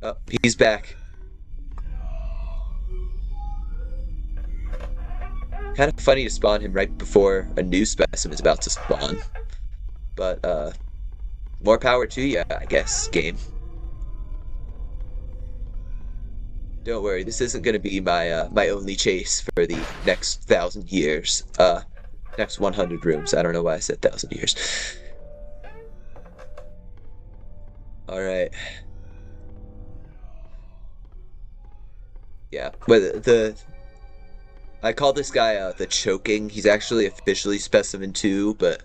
Oh, he's back. Kind of funny to spawn him right before a new specimen is about to spawn. But, more power to you, I guess, game. Don't worry, this isn't gonna be my, my only chase for the next 1,000 years. Next 100 rooms. I don't know why I said 1,000 years. Alright. Yeah, but I call this guy the choking. He's actually officially specimen 2, but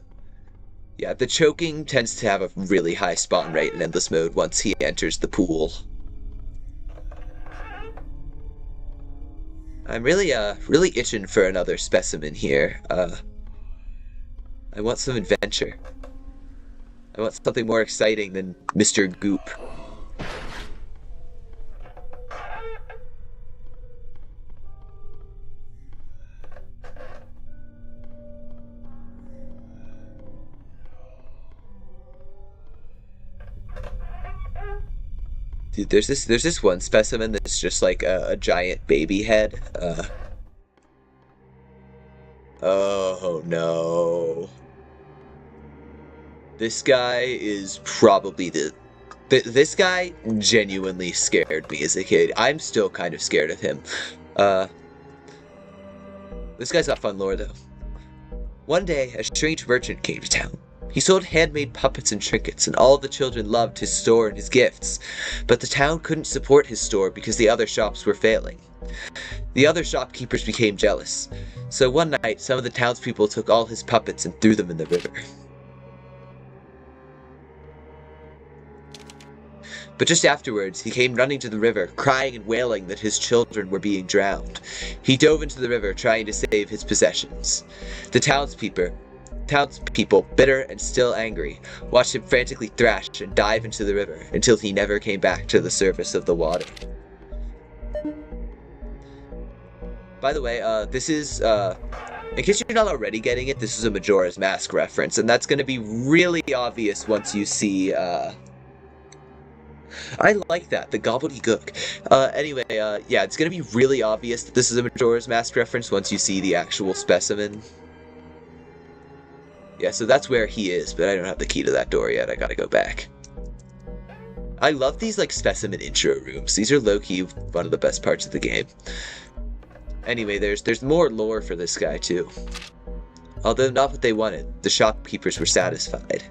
yeah, the choking tends to have a really high spawn rate in endless mode once he enters the pool. I'm really itching for another specimen here. I want some adventure. I want something more exciting than Mr. Goop. Dude, there's this one specimen that's just like a giant baby head. Oh no. This guy is probably this guy genuinely scared me as a kid. I'm still kind of scared of him. Uh, this guy's got fun lore though. One day, a strange merchant came to town. He sold handmade puppets and trinkets, and all the children loved his store and his gifts. But the town couldn't support his store because the other shops were failing. The other shopkeepers became jealous. So one night, some of the townspeople took all his puppets and threw them in the river. But just afterwards, he came running to the river, crying and wailing that his children were being drowned. He dove into the river, trying to save his possessions. The townspeople, bitter and still angry, watched him frantically thrash and dive into the river until he never came back to the surface of the water. By the way, this is, in case you're not already getting it, this is a Majora's Mask reference, and that's going to be really obvious once you see, I like that, the gobbledygook. Anyway, yeah, it's gonna be really obvious that this is a Majora's Mask reference once you see the actual specimen. Yeah, so that's where he is, but I don't have the key to that door yet, I gotta go back. I love these, like, specimen intro rooms. These are low-key one of the best parts of the game. Anyway, there's more lore for this guy, too. Although not what they wanted, the shopkeepers were satisfied.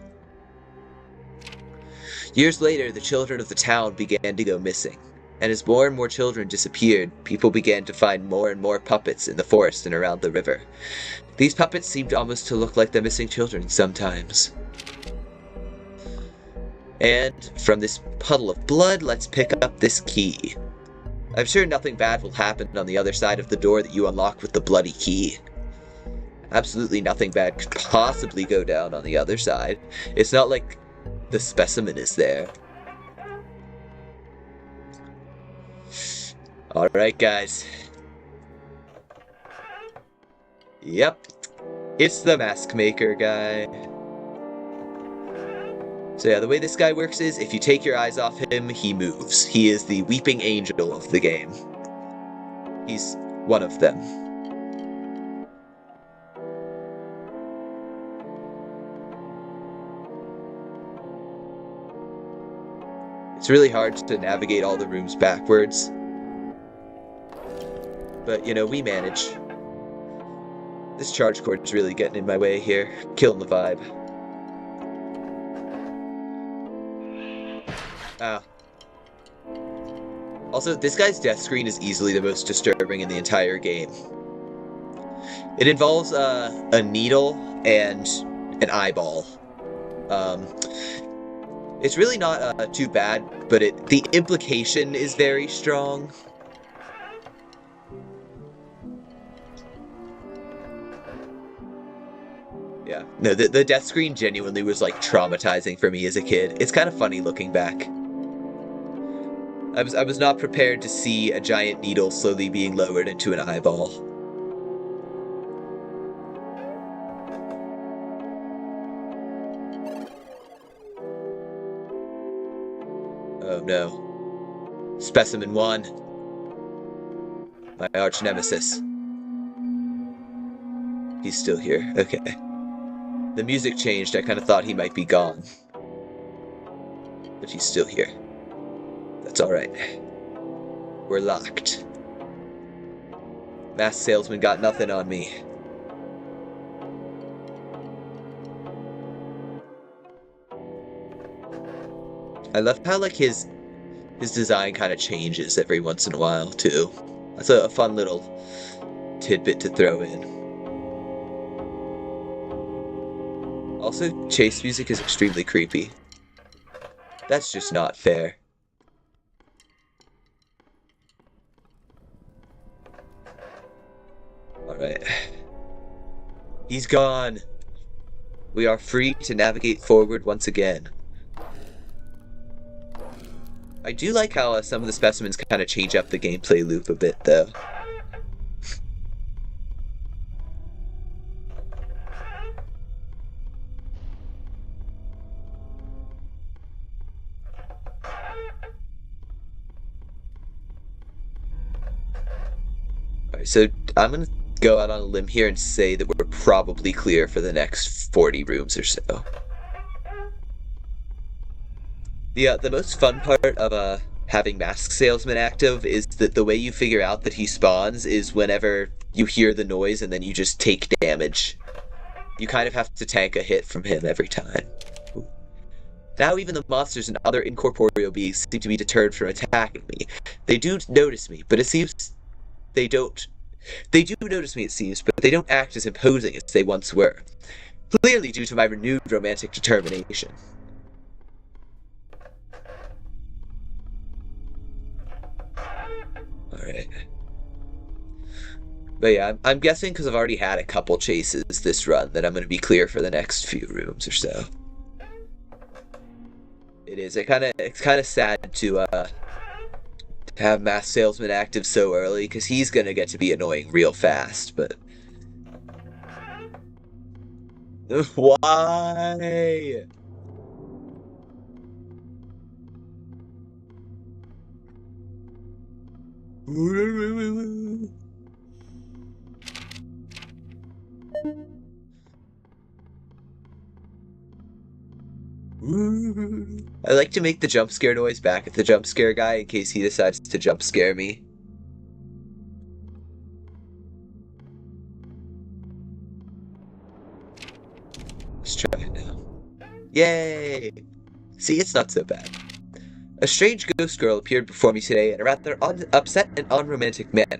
Years later, the children of the town began to go missing, and as more and more children disappeared, people began to find more and more puppets in the forest and around the river. These puppets seemed almost to look like the missing children sometimes. And from this puddle of blood, let's pick up this key. I'm sure nothing bad will happen on the other side of the door that you unlock with the bloody key. Absolutely nothing bad could possibly go down on the other side. It's not like the specimen is there. Alright, guys. Yep. It's the mask maker guy. So yeah, the way this guy works is, if you take your eyes off him, he moves. He is the weeping angel of the game. He's one of them. It's really hard to navigate all the rooms backwards. But, you know, we manage. This charge cord is really getting in my way here. Killing the vibe. Ah. Also, this guy's death screen is easily the most disturbing in the entire game. It involves a needle and an eyeball. It's really not too bad, but the implication is very strong. Yeah, no, the death screen genuinely was like traumatizing for me as a kid. It's kind of funny looking back. I was not prepared to see a giant needle slowly being lowered into an eyeball. Oh no. Specimen 1. My arch nemesis. He's still here. Okay. The music changed. I kind of thought he might be gone. But he's still here. That's alright. We're locked. Masked salesman got nothing on me. I love how, like, his design kind of changes every once in a while, too. That's a fun little tidbit to throw in. Also, chase music is extremely creepy. That's just not fair. Alright. He's gone. We are free to navigate forward once again. I do like how some of the specimens kind of change up the gameplay loop a bit, though. Alright, so I'm gonna go out on a limb here and say that we're probably clear for the next 40 rooms or so. The most fun part of having Mask Salesman active is that the way you figure out that he spawns is whenever you hear the noise and then you just take damage. You kind of have to tank a hit from him every time. Ooh. Now even the monsters and other incorporeal beings seem to be deterred from attacking me. They do notice me, but it seems they don't. They do notice me, it seems, but they don't act as imposing as they once were. Clearly due to my renewed romantic determination. Alright. But yeah, I'm guessing because I've already had a couple chases this run that I'm going to be clear for the next few rooms or so. It is. It's kind of sad to have Mass Salesman active so early because he's going to get to be annoying real fast, but... Why? I like to make the jump scare noise back at the jump scare guy in case he decides to jump scare me. Let's try it now. Yay! See, it's not so bad. A strange ghost girl appeared before me today in a rather upset and unromantic manner.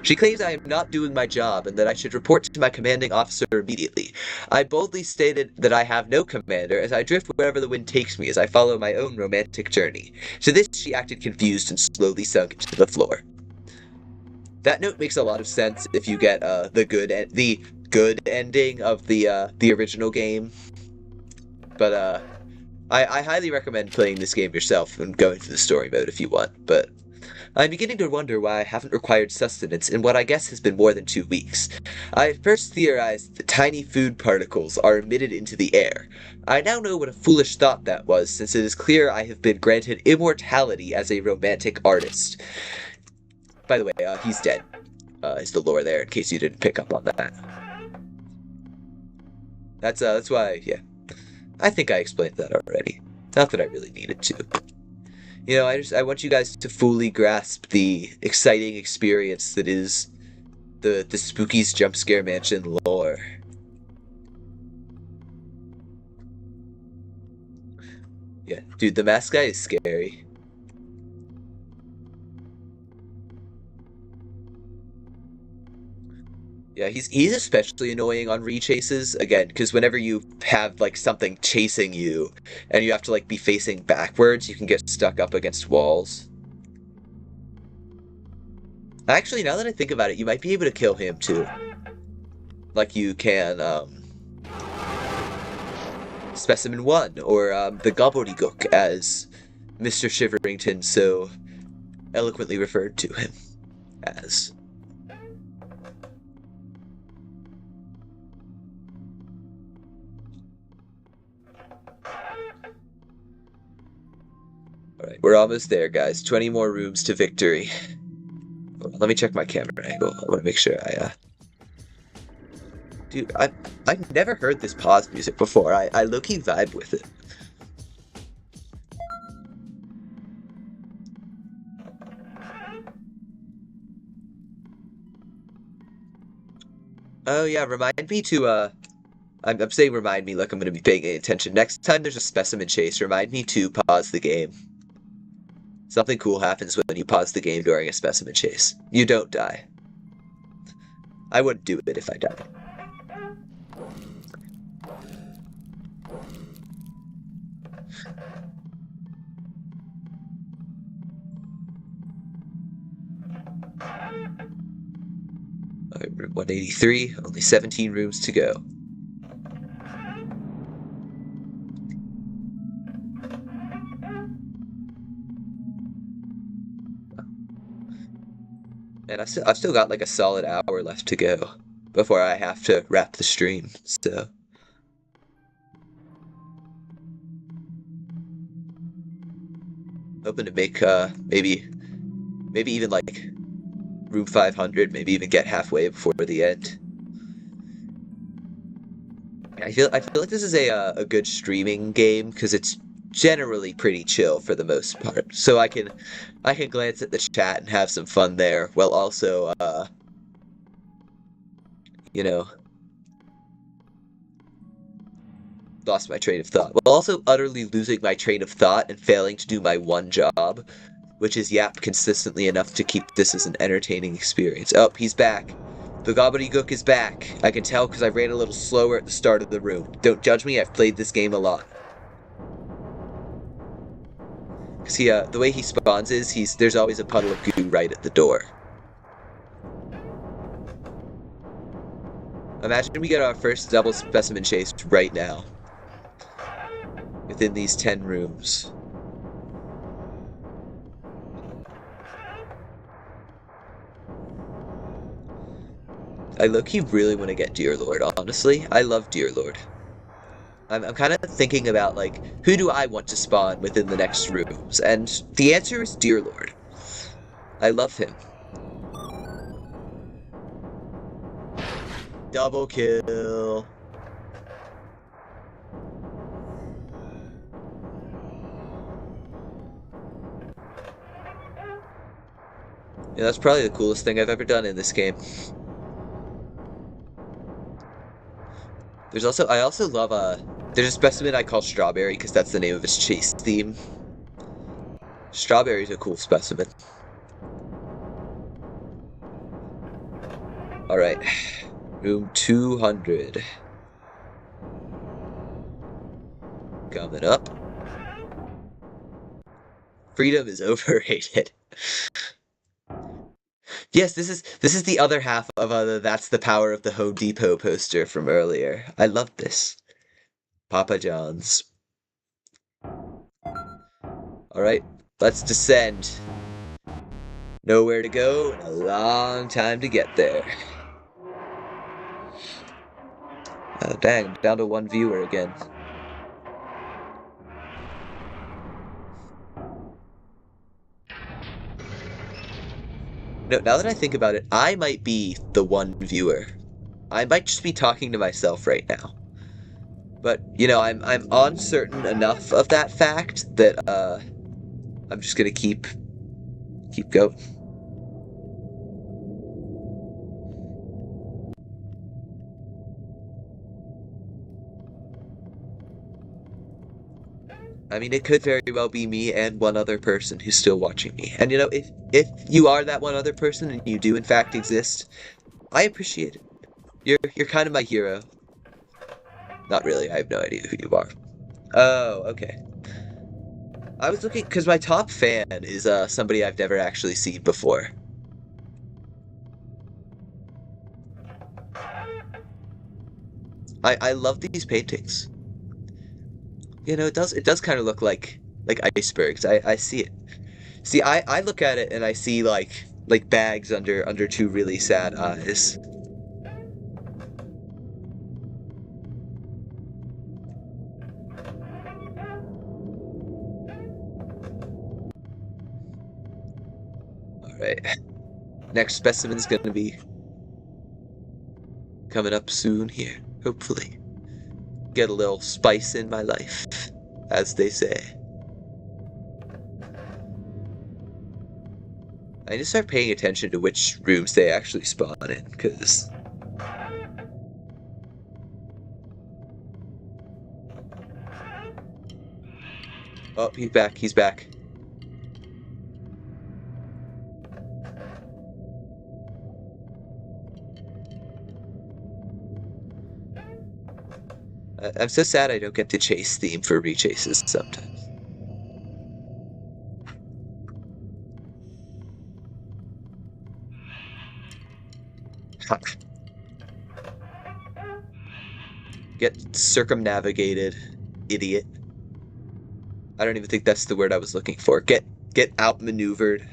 She claims I am not doing my job and that I should report to my commanding officer immediately. I boldly stated that I have no commander as I drift wherever the wind takes me as I follow my own romantic journey. To this she acted confused and slowly sunk into the floor. That note makes a lot of sense if you get the good ending of the original game. But I highly recommend playing this game yourself and going through the story mode if you want, but I'm beginning to wonder why I haven't required sustenance in what I guess has been more than 2 weeks. I first theorized that tiny food particles are emitted into the air. I now know what a foolish thought that was, since it is clear I have been granted immortality as a romantic artist. By the way, he's dead, is the lore there, in case you didn't pick up on that. That's why, yeah. I think I explained that already. Not that I really needed to. You know, I want you guys to fully grasp the exciting experience that is the Spooky's Jump Scare Mansion lore. Yeah, dude, the mask guy is scary. Yeah, he's especially annoying on rechases, again, because whenever you have, like, something chasing you, and you have to, like, be facing backwards, you can get stuck up against walls. Actually, now that I think about it, you might be able to kill him, too. Like you can, Specimen 1, or, the Gobbledygook, as Mr. Shiverington so eloquently referred to him as. Alright, we're almost there, guys. 20 more rooms to victory. Let me check my camera angle. I want to make sure Dude, I've never heard this pause music before. I low-key vibe with it. Oh yeah, remind me to, I'm saying remind me like I'm gonna be paying attention. Next time there's a specimen chase, remind me to pause the game. Something cool happens when you pause the game during a specimen chase. You don't die. I wouldn't do it if I died. Room 183, only 17 rooms to go. And I've still got like a solid hour left to go before I have to wrap the stream, so. Hoping to make maybe even like room 500, maybe even get halfway before the end. I feel like this is a good streaming game because it's generally pretty chill for the most part. So I can glance at the chat and have some fun there while also you know, lost my train of thought. While also utterly losing my train of thought and failing to do my one job, which is yap consistently enough to keep this as an entertaining experience. Oh, he's back. The gobbledygook is back. I can tell because I ran a little slower at the start of the room. Don't judge me, I've played this game a lot. Because the way he spawns is, there's always a puddle of goo right at the door. Imagine we get our first double specimen chase right now. Within these 10 rooms. I low-key really want to get Dear Lord, honestly. I love Dear Lord. I'm kind of thinking about, like, who do I want to spawn within the next rooms? And the answer is Dear Lord. I love him. Double kill. Yeah, that's probably the coolest thing I've ever done in this game. There's also, I also love, there's a specimen I call Strawberry, because that's the name of his chase theme. Strawberry's a cool specimen. Alright. Room 200. Coming up. Freedom is overrated. Yes, this is the other half of That's the Power of the Home Depot poster from earlier. I love this. Papa John's. Alright, let's descend. Nowhere to go, and a long time to get there. Dang, down to 1 viewer again. No, now that I think about it, I might be the 1 viewer. I might just be talking to myself right now. But, you know, I'm uncertain enough of that fact that, I'm just gonna keep going. I mean, it could very well be me and one other person who's still watching me. And you know, if you are that one other person and you do in fact exist, I appreciate it. You're kind of my hero. Not really, I have no idea who you are. Oh, okay. I was looking, because my top fan is somebody I've never actually seen before. I love these paintings. You know, it does kind of look like icebergs. I see it. See, I look at it and I see like bags under 2 really sad eyes. Alright. Next specimen's gonna be coming up soon here, hopefully. Get a little spice in my life, as they say. I need to start paying attention to which rooms they actually spawn in, because... Oh, he's back, he's back. I'm so sad I don't get to chase theme for rechases sometimes. Get circumnavigated, idiot. I don't even think that's the word I was looking for. Get outmaneuvered.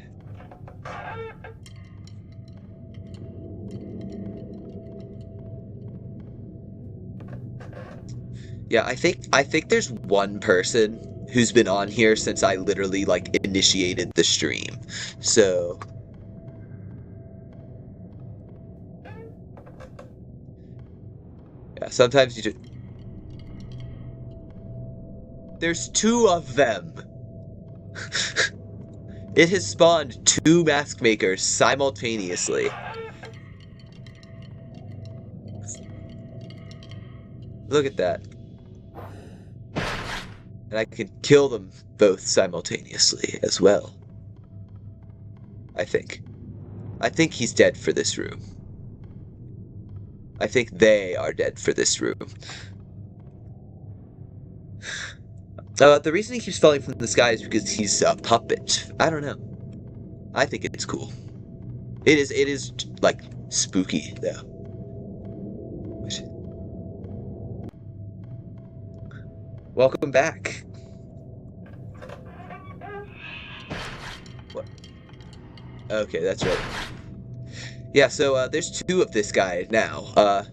Yeah, I think there's one person who's been on here since I literally like initiated the stream. So yeah, sometimes you just there's two of them. It has spawned two mask makers simultaneously. Look at that. And I can kill them both simultaneously as well. I think. I think he's dead for this room. I think they are dead for this room. The reason he keeps falling from the sky is because he's a puppet. I don't know. I think it's cool. It is like spooky though. Welcome back. What? Okay, that's right. Yeah, so there's two of this guy now.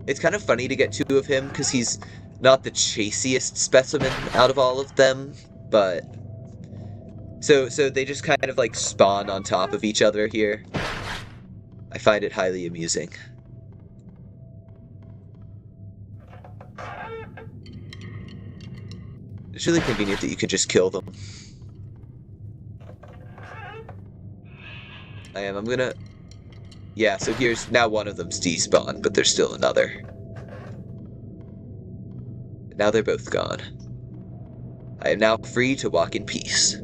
It's kind of funny to get two of him because he's not the chasiest specimen out of all of them, but so they just kind of like spawn on top of each other here. I find it highly amusing. It's really convenient that you can just kill them. I'm gonna... Yeah, so here's... Now one of them's despawned, but there's still another. Now they're both gone. I am now free to walk in peace.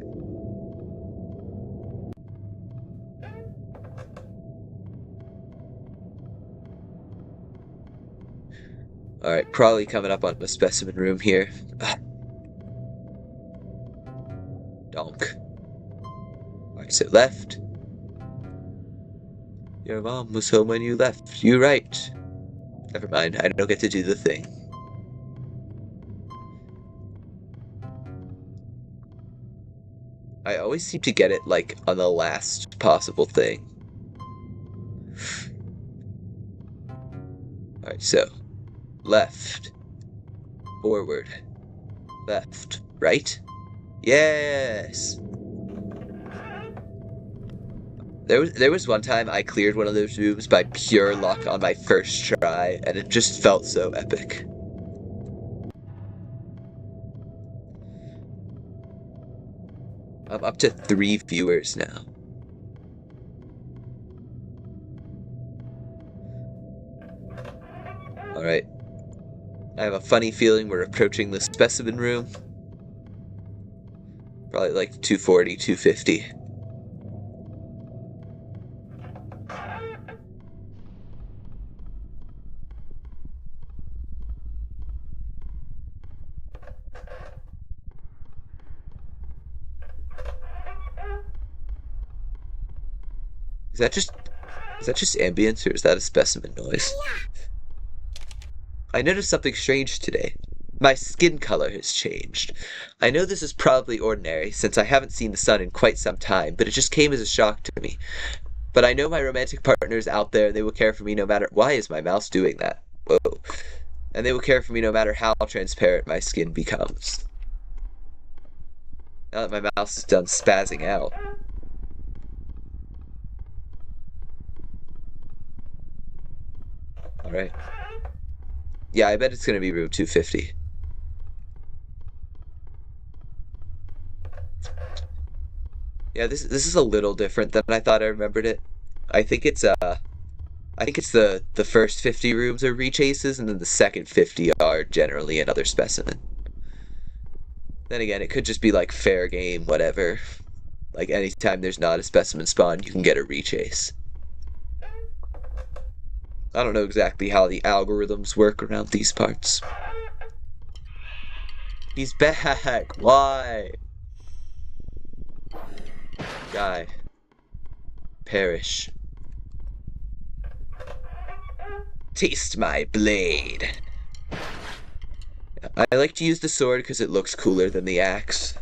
Alright, probably coming up on the specimen room here. Donk. Exit left. Your mom was home when you left. You right. Never mind, I don't get to do the thing. I always seem to get it, like, on the last possible thing. Alright, so. Left. Forward. Left. Right? Yes! There was one time I cleared one of those rooms by pure luck on my first try, and it just felt so epic. I'm up to 3 viewers now. Alright. I have a funny feeling we're approaching the specimen room. Probably like 240, 250. Is that just ambience, or is that a specimen noise? I noticed something strange today. My skin color has changed. I know this is probably ordinary, since I haven't seen the sun in quite some time, but it just came as a shock to me. But I know my romantic partner's out there, they will care for me no matter— Why is my mouse doing that? Whoa. And they will care for me no matter how transparent my skin becomes. Now that my mouse is done spazzing out. Alright. Yeah, I bet it's gonna be room 250. Yeah, this is a little different than I thought I remembered it. I think it's the first 50 rooms are rechases, and then the second 50 are generally another specimen. Then again, it could just be like fair game, whatever. Like anytime there's not a specimen spawn, you can get a rechase. I don't know exactly how the algorithms work around these parts. He's back! Why? Die. Perish. Taste my blade. I like to use the sword because it looks cooler than the axe.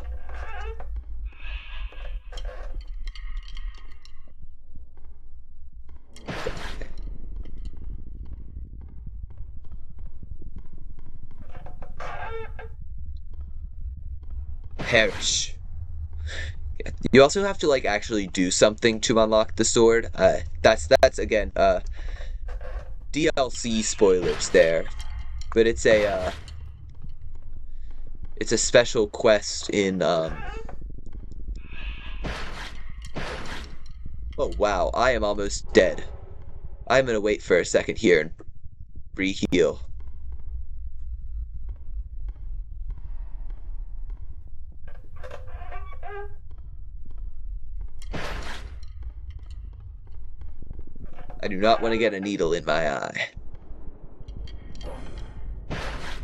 Perish. Yeah. You also have to like actually do something to unlock the sword. That's again DLC spoilers there, but it's a special quest in Oh wow, I am almost dead. I'm gonna wait for a second here and re-heal. I do not want to get a needle in my eye.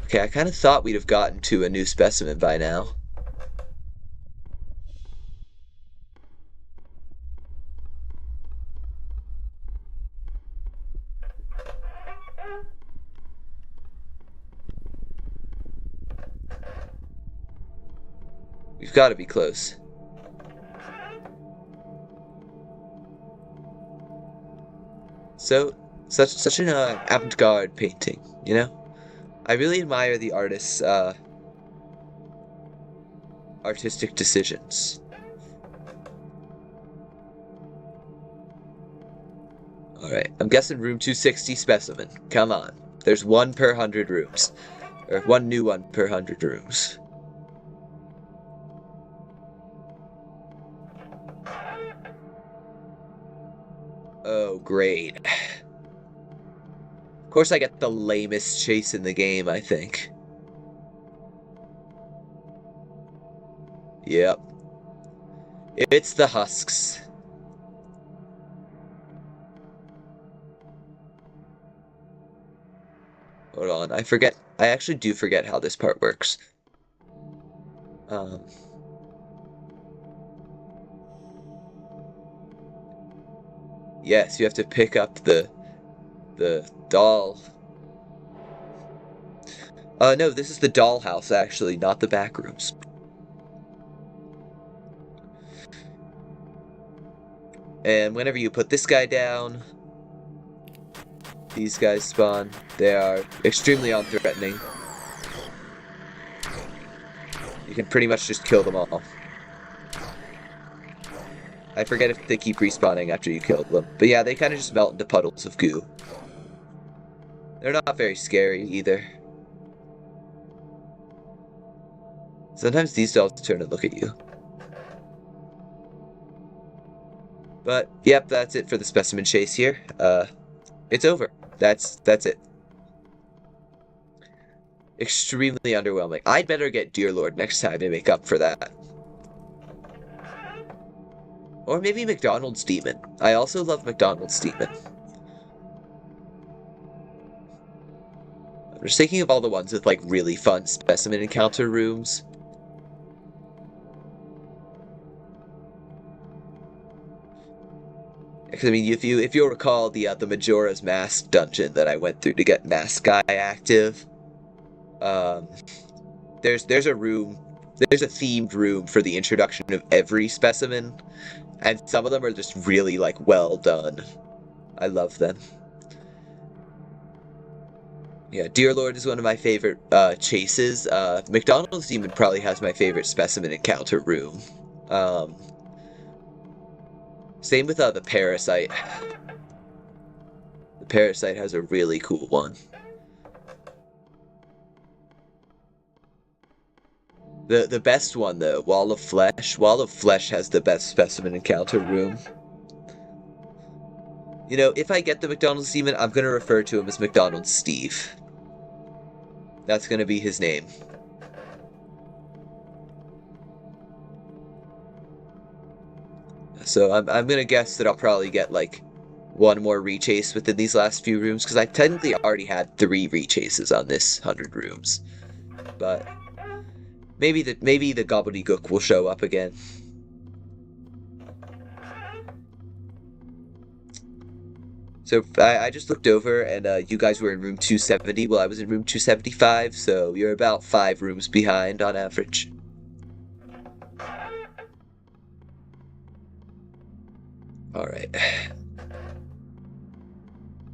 Okay, I kind of thought we'd have gotten to a new specimen by now. We've got to be close. So, such an avant-garde painting, you know? I really admire the artist's artistic decisions. Alright, I'm guessing room 260 specimen. Come on. There's one per 100 rooms. Or one new one per 100 rooms. Oh, great. Of course I get the lamest chase in the game, I think. Yep. It's the husks. Hold on, I actually do forget how this part works. Yes, you have to pick up the doll. No, this is the dollhouse, actually, not the back rooms. And whenever you put this guy down, these guys spawn. They are extremely unthreatening. You can pretty much just kill them all. I forget if they keep respawning after you kill them. But yeah, they kind of just melt into puddles of goo. They're not very scary either. Sometimes these dolls turn and look at you. But, yep, that's it for the specimen chase here. It's over. That's it. Extremely underwhelming. I'd better get Dear Lord next time to make up for that. Or maybe McDonald's Demon. I also love McDonald's Demon. I'm just thinking of all the ones with like really fun specimen encounter rooms. Because I mean, if you'll recall the Majora's Mask dungeon that I went through to get Mask Guy active, there's a themed room for the introduction of every specimen, and some of them are just really like well done. I love them. Yeah, Dear Lord is one of my favorite chases. McDonald's Demon probably has my favorite specimen encounter room. Same with the Parasite. The Parasite has a really cool one. The best one though, Wall of Flesh. Wall of Flesh has the best specimen encounter room. You know, if I get the McDonald's Demon, I'm gonna refer to him as McDonald's Steve. That's gonna be his name. So I'm gonna guess that I'll probably get like one more rechase within these last few rooms, because I technically already had 3 rechases on this 100 rooms. But maybe the gobbledygook will show up again. So I just looked over, and you guys were in room 270 while I was in room 275, so you're about 5 rooms behind on average. Alright.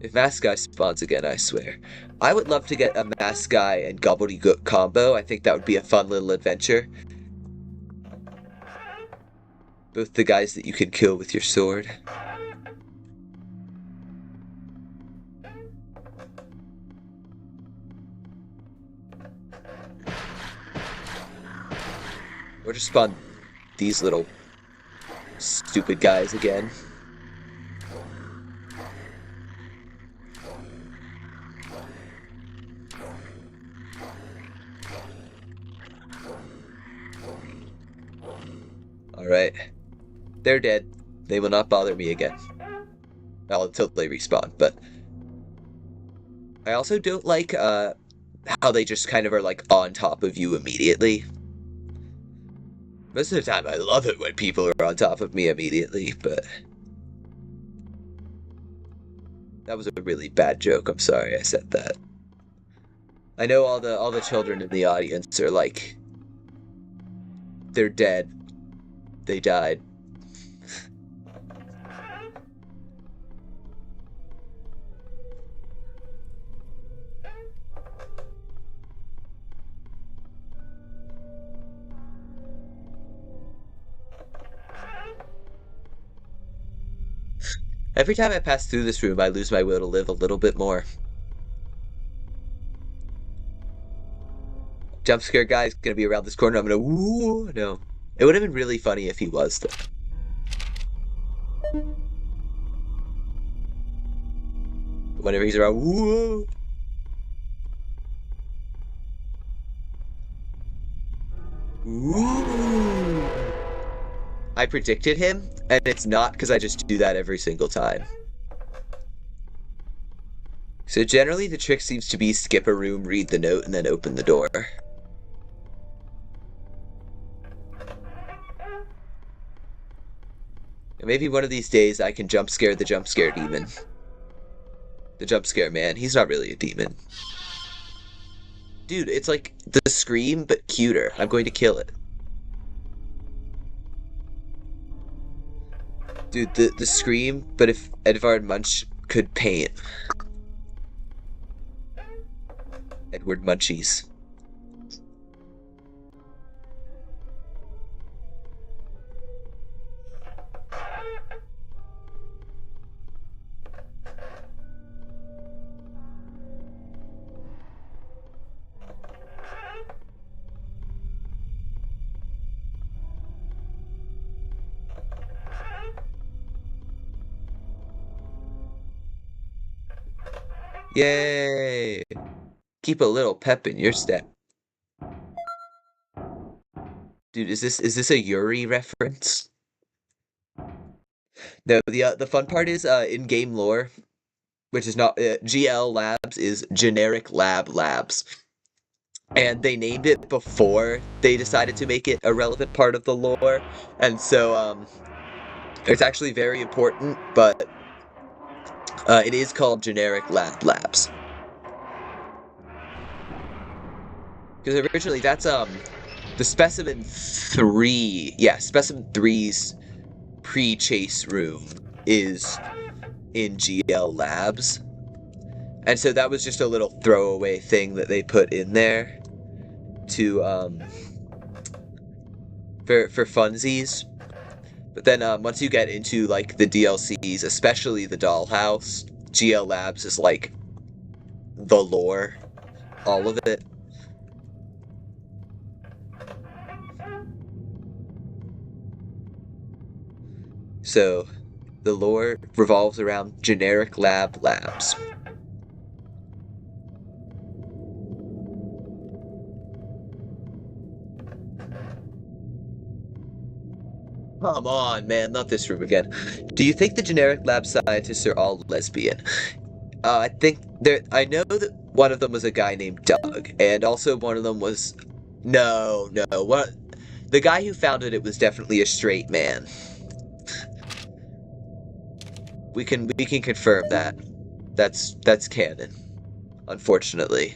If Mask Guy spawns again, I swear. I would love to get a Mask Guy and Gobbledygook combo. I think that would be a fun little adventure. Both the guys that you can kill with your sword. Or just spawn these little stupid guys again. Alright. They're dead. They will not bother me again. Well, until they respawn, but... I also don't like, how they just kind of are, like, on top of you immediately. Most of the time, I love it when people are on top of me immediately, but... That was a really bad joke, I'm sorry I said that. I know all the children in the audience are like... They're dead. They died. Every time I pass through this room, I lose my will to live a little bit more. Jump scare guy's gonna be around this corner. I'm gonna woo. No, it would have been really funny if he was though. Whenever he's around, woo. Woo. I predicted him, and it's not because I just do that every single time. So generally the trick seems to be skip a room, read the note, and then open the door. And maybe one of these days I can jump scare the jump scare demon. The jump scare man, he's not really a demon. Dude, it's like the Scream, but cuter. I'm going to kill it. Dude, the Scream, but if Edvard Munch could paint. Edward Munchies. Yay! Keep a little pep in your step. Dude, is this a Yuri reference? No, the fun part is in-game lore, which is not GL Labs is Generic Lab Labs. And they named it before they decided to make it a relevant part of the lore. And so it's actually very important, but it is called Generic Lab Labs. Because originally that's the Specimen 3, yeah, Specimen 3's pre-chase room is in GL Labs. And so that was just a little throwaway thing that they put in there to for funsies. But then once you get into like the DLCs, especially the Dollhouse, GL Labs is like the lore, all of it. So the lore revolves around Generic Lab Labs. Come on, man, not this room again. Do you think the Generic Lab scientists are all lesbian? I think I know that one of them was a guy named Doug, and also one of them was... No. The guy who founded it was definitely a straight man. we can confirm that. That's canon, unfortunately.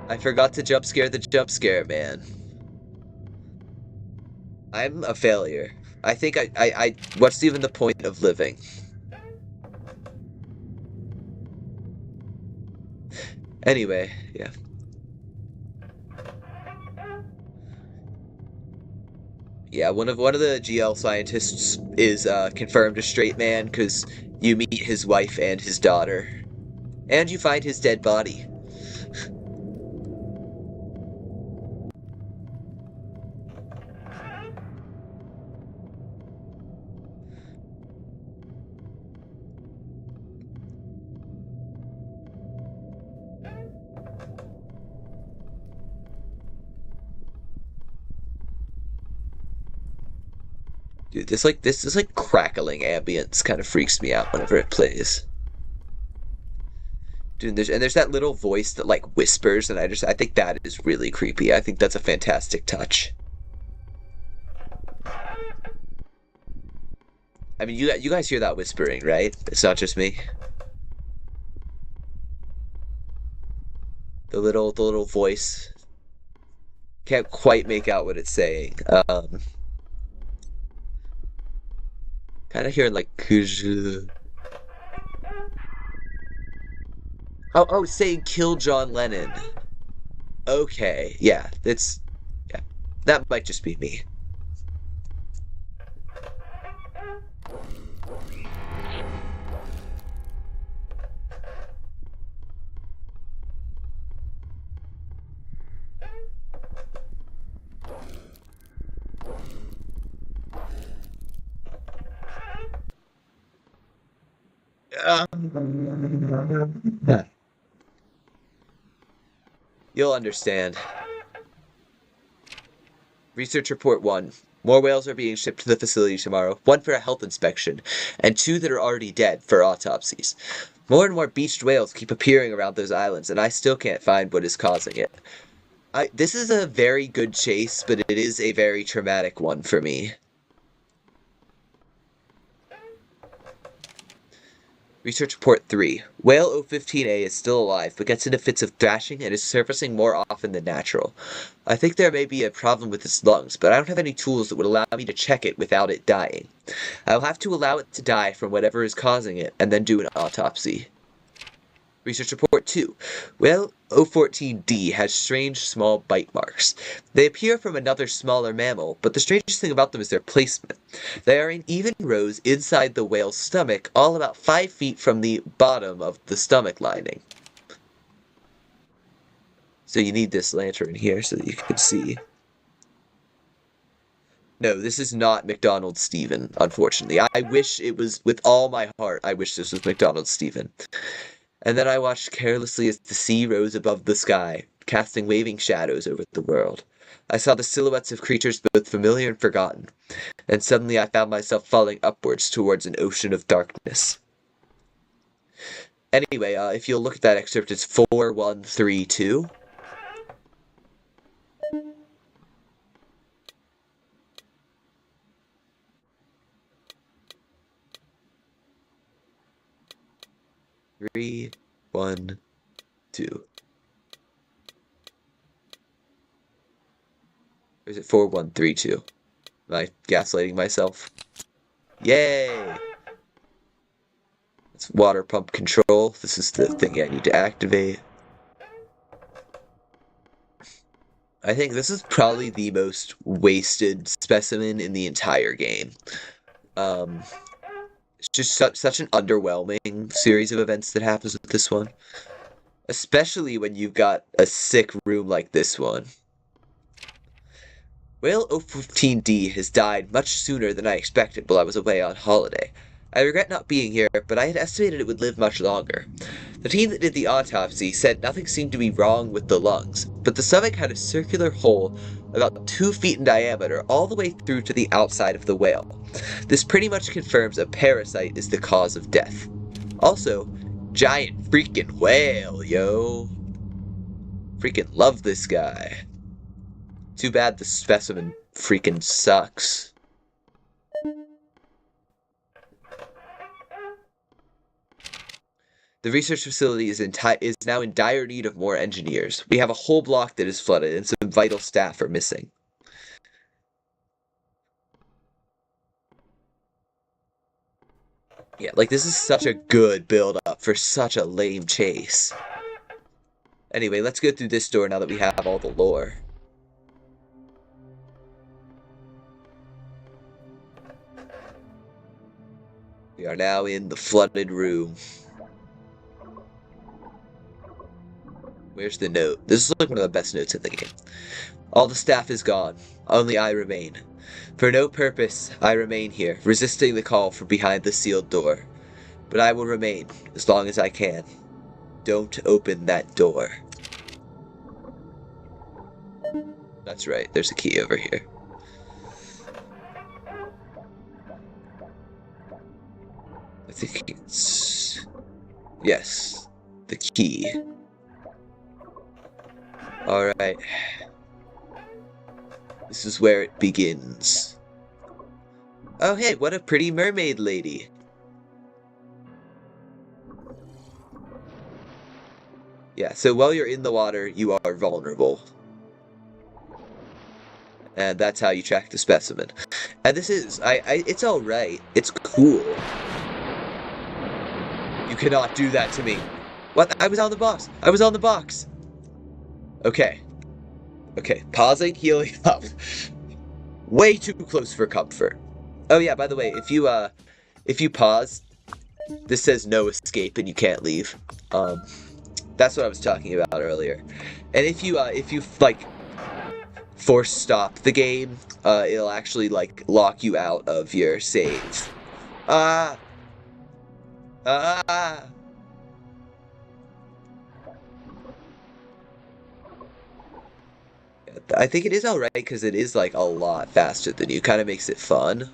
I forgot to jump scare the jump scare man. I'm a failure. I think what's even the point of living? Anyway, yeah. Yeah, one of the GL scientists is confirmed a straight man because you meet his wife and his daughter, and you find his dead body. Dude, this like crackling ambience kind of freaks me out whenever it plays. Dude, there's that little voice that like whispers, and I think that is really creepy. I think that's a fantastic touch. I mean, you guys hear that whispering, right? It's not just me. The little voice. Can't quite make out what it's saying. Kind of hearing like oh, saying kill John Lennon. Okay, yeah, yeah, that might just be me. You'll understand. Research Report 1. More whales are being shipped to the facility tomorrow, one for a health inspection, and two that are already dead for autopsies. More and more beached whales keep appearing around those islands, and I still can't find what is causing it. This is a very good chase, but it is a very traumatic one for me. Research Report 3. Whale 015A is still alive, but gets into fits of thrashing and is surfacing more often than natural. I think there may be a problem with its lungs, but I don't have any tools that would allow me to check it without it dying. I'll have to allow it to die from whatever is causing it, and then do an autopsy. Research Report 2. Whale 014D has strange small bite marks. They appear from another smaller mammal, but the strangest thing about them is their placement. They are in even rows inside the whale's stomach, all about 5 feet from the bottom of the stomach lining. So you need this lantern here so that you can see. No, this is not McDonald Steven, unfortunately. I wish it was, with all my heart, I wish this was McDonald Steven. And then I watched carelessly as the sea rose above the sky, casting waving shadows over the world. I saw the silhouettes of creatures both familiar and forgotten, and suddenly I found myself falling upwards towards an ocean of darkness. Anyway, if you'll look at that excerpt, it's 4132. Three, 1, 2. Or is it 4132? Am I gaslighting myself? Yay! It's water pump control. This is the thing I need to activate. I think this is probably the most wasted specimen in the entire game. It's just such an underwhelming series of events that happens with this one. Especially when you've got a sick room like this one. Whale 015D has died much sooner than I expected while I was away on holiday. I regret not being here, but I had estimated it would live much longer. The team that did the autopsy said nothing seemed to be wrong with the lungs, but the stomach had a circular hole about 2 feet in diameter all the way through to the outside of the whale. This pretty much confirms a parasite is the cause of death. Also, giant freaking whale, yo. Freaking love this guy. Too bad the specimen freaking sucks. The research facility is now in dire need of more engineers. We have a whole block that is flooded, and some vital staff are missing. Yeah, like, this is such a good build-up for such a lame chase. Anyway, let's go through this door now that we have all the lore. We are now in the flooded room. Where's the note? This is like one of the best notes in the game. All the staff is gone. Only I remain. For no purpose, I remain here, resisting the call from behind the sealed door. But I will remain, as long as I can. Don't open that door. That's right, there's a key over here. I think it's... Yes, the key. Alright. This is where it begins. Oh hey, what a pretty mermaid lady. Yeah, so while you're in the water, you are vulnerable. And that's how you track the specimen. And this is, it's alright. It's cool. You cannot do that to me. What? I was on the box. I was on the box. Okay. Okay, pausing, healing up. Way too close for comfort. Oh yeah, by the way, if you pause, this says no escape and you can't leave. That's what I was talking about earlier. And if you like force stop the game, it'll actually like lock you out of your save. I think it is alright because it is like a lot faster than you. Kind of makes it fun.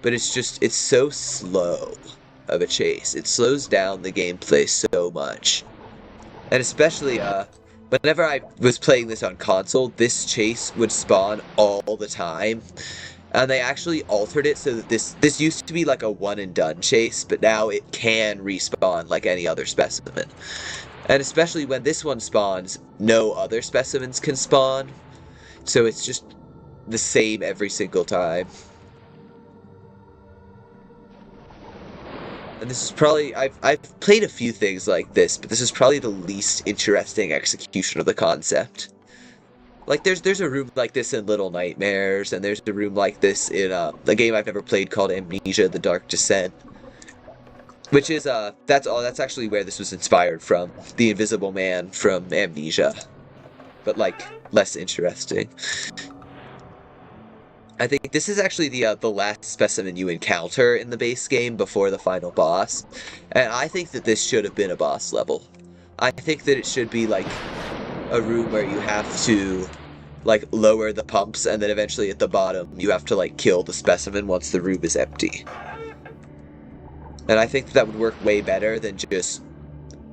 But it's just, it's so slow of a chase. It slows down the gameplay so much. And especially, whenever I was playing this on console, this chase would spawn all the time. And they actually altered it so that this used to be like a one and done chase, but now it can respawn like any other specimen. And especially when this one spawns, no other specimens can spawn. So it's just the same every single time. And this is probably, I've played a few things like this, but this is probably the least interesting execution of the concept. Like, there's a room like this in Little Nightmares, and there's a room like this in a game I've never played called Amnesia: The Dark Descent. Which is, that's actually where this was inspired from. The Invisible Man from Amnesia. But, like, less interesting. I think this is actually the last specimen you encounter in the base game before the final boss. And I think that this should have been a boss level. I think that it should be, like, a room where you have to, like, lower the pumps, and then eventually at the bottom you have to, like, kill the specimen once the room is empty. And I think that would work way better than just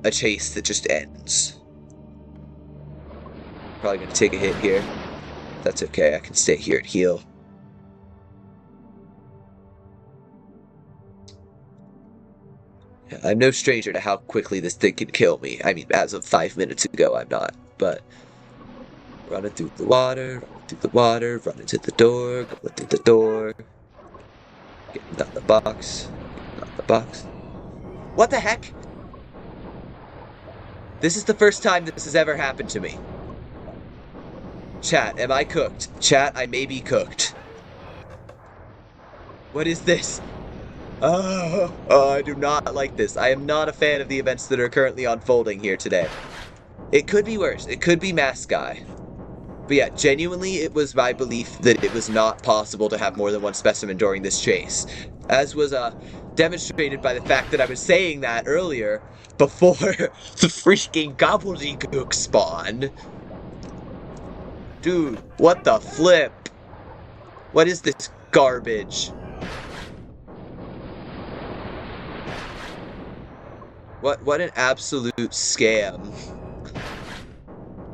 a chase that just ends. Probably gonna take a hit here. That's okay, I can stay here and heal. I'm no stranger to how quickly this thing can kill me. I mean, as of 5 minutes ago, I'm not. But running through the water, running to the door, going through the door, getting out the box, What the heck? This is the first time this has ever happened to me. Chat, am I cooked? Chat, I may be cooked. What is this? Oh, I do not like this. I am not a fan of the events that are currently unfolding here today. It could be worse. It could be Mask Guy. But yeah, genuinely, it was my belief that it was not possible to have more than one specimen during this chase. As was demonstrated by the fact that I was saying that earlier before the freaking gobbledygook spawn. Dude, what the flip? What is this garbage? What an absolute scam.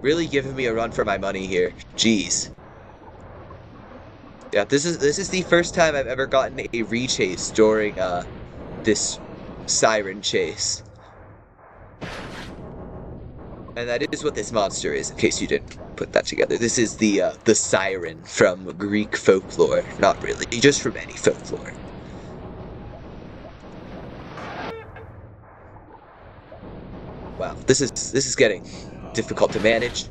Really giving me a run for my money here. Jeez. Yeah, this is the first time I've ever gotten a rechase during this siren chase. And that is what this monster is, in case you didn't put that together. This is the siren from Greek folklore. Not really, just from any folklore. Wow, this is getting difficult to manage.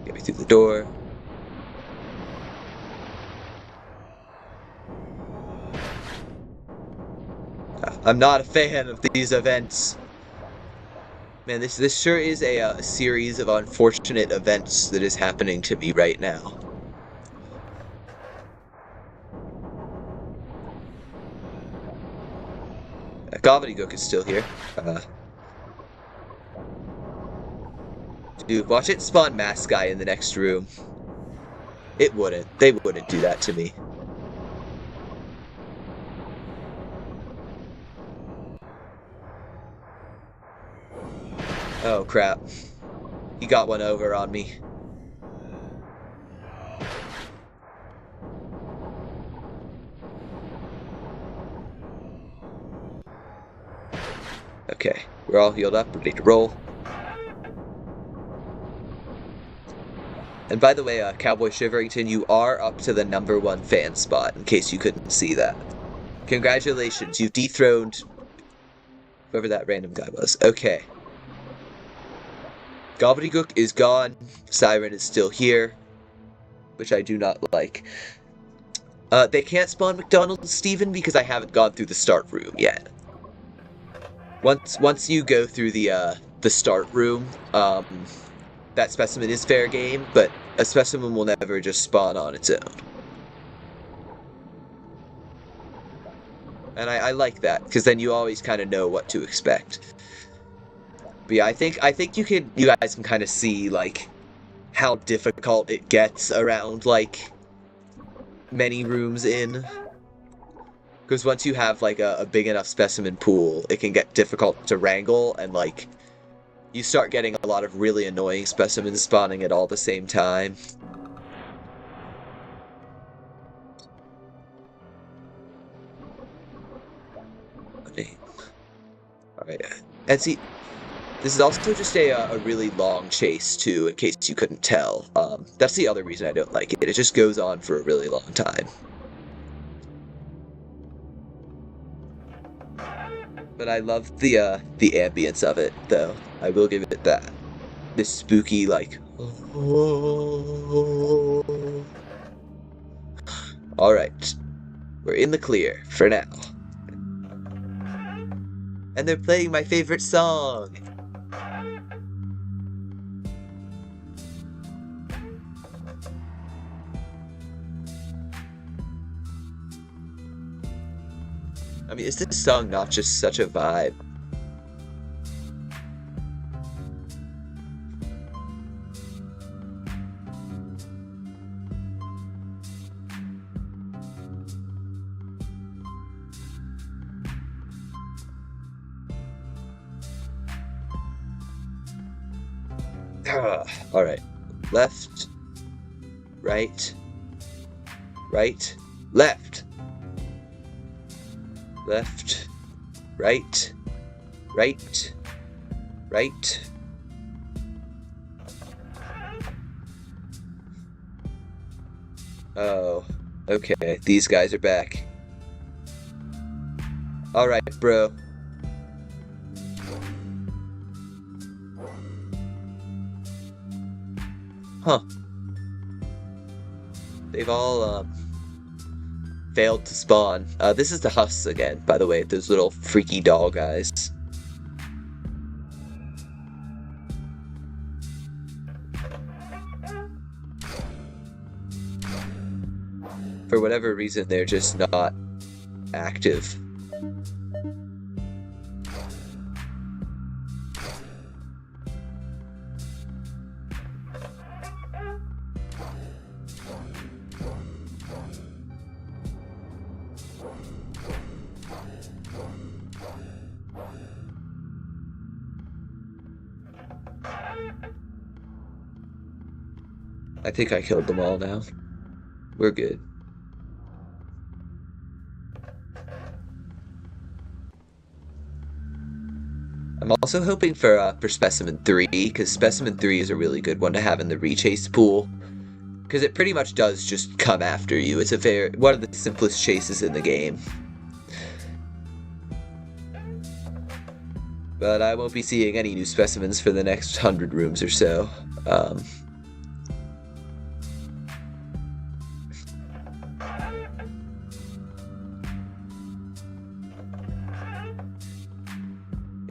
Get me through the door. I'm not a fan of these events. Man, this sure is a series of unfortunate events that is happening to me right now. Gobbledygook is still here. Dude, watch it spawn Mask Guy in the next room. It wouldn't. They wouldn't do that to me. Oh crap. He got one over on me. Okay, we're all healed up, ready to roll. And by the way, Cowboy Shiverington, you are up to the #1 fan spot, in case you couldn't see that. Congratulations, you've dethroned whoever that random guy was. Okay. Gobbledygook is gone. Siren is still here, which I do not like. They can't spawn McDonald and Steven because I haven't gone through the start room yet. Once you go through the start room, that specimen is fair game, but a specimen will never just spawn on its own. And I like that, because then you always kind of know what to expect. But yeah, I think you guys can kind of see like how difficult it gets around like many rooms in. Because once you have like a big enough specimen pool, it can get difficult to wrangle, and like you start getting a lot of really annoying specimens spawning at all the same time. Alright, and see, this is also just a really long chase, too, in case you couldn't tell. That's the other reason I don't like it. It just goes on for a really long time. But I love the ambience of it, though. I will give it that. This spooky, like... Alright. We're in the clear, for now. And they're playing my favorite song! I mean, is this song not just such a vibe? Alright. Left. Right. Right. Left. Left. Right. Right. Right. Oh. Okay. These guys are back. Alright, bro. Huh. They've all, failed to spawn. This is the Husks again, by the way, those little freaky doll guys. For whatever reason, they're just not active. I think I killed them all now. We're good. I'm also hoping for Specimen 3, because Specimen 3 is a really good one to have in the rechase pool. Because it pretty much does just come after you. It's one of the simplest chases in the game. But I won't be seeing any new specimens for the next 100 rooms or so.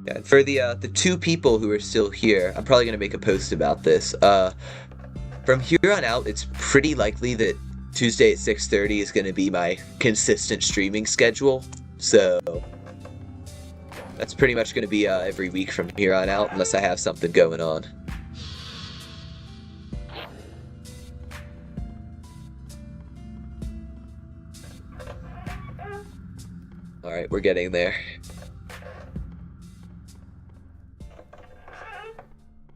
Yeah, for the two people who are still here, I'm probably gonna make a post about this. From here on out, it's pretty likely that Tuesday at 6:30 is gonna be my consistent streaming schedule. So that's pretty much gonna be every week from here on out, unless I have something going on. Alright, we're getting there.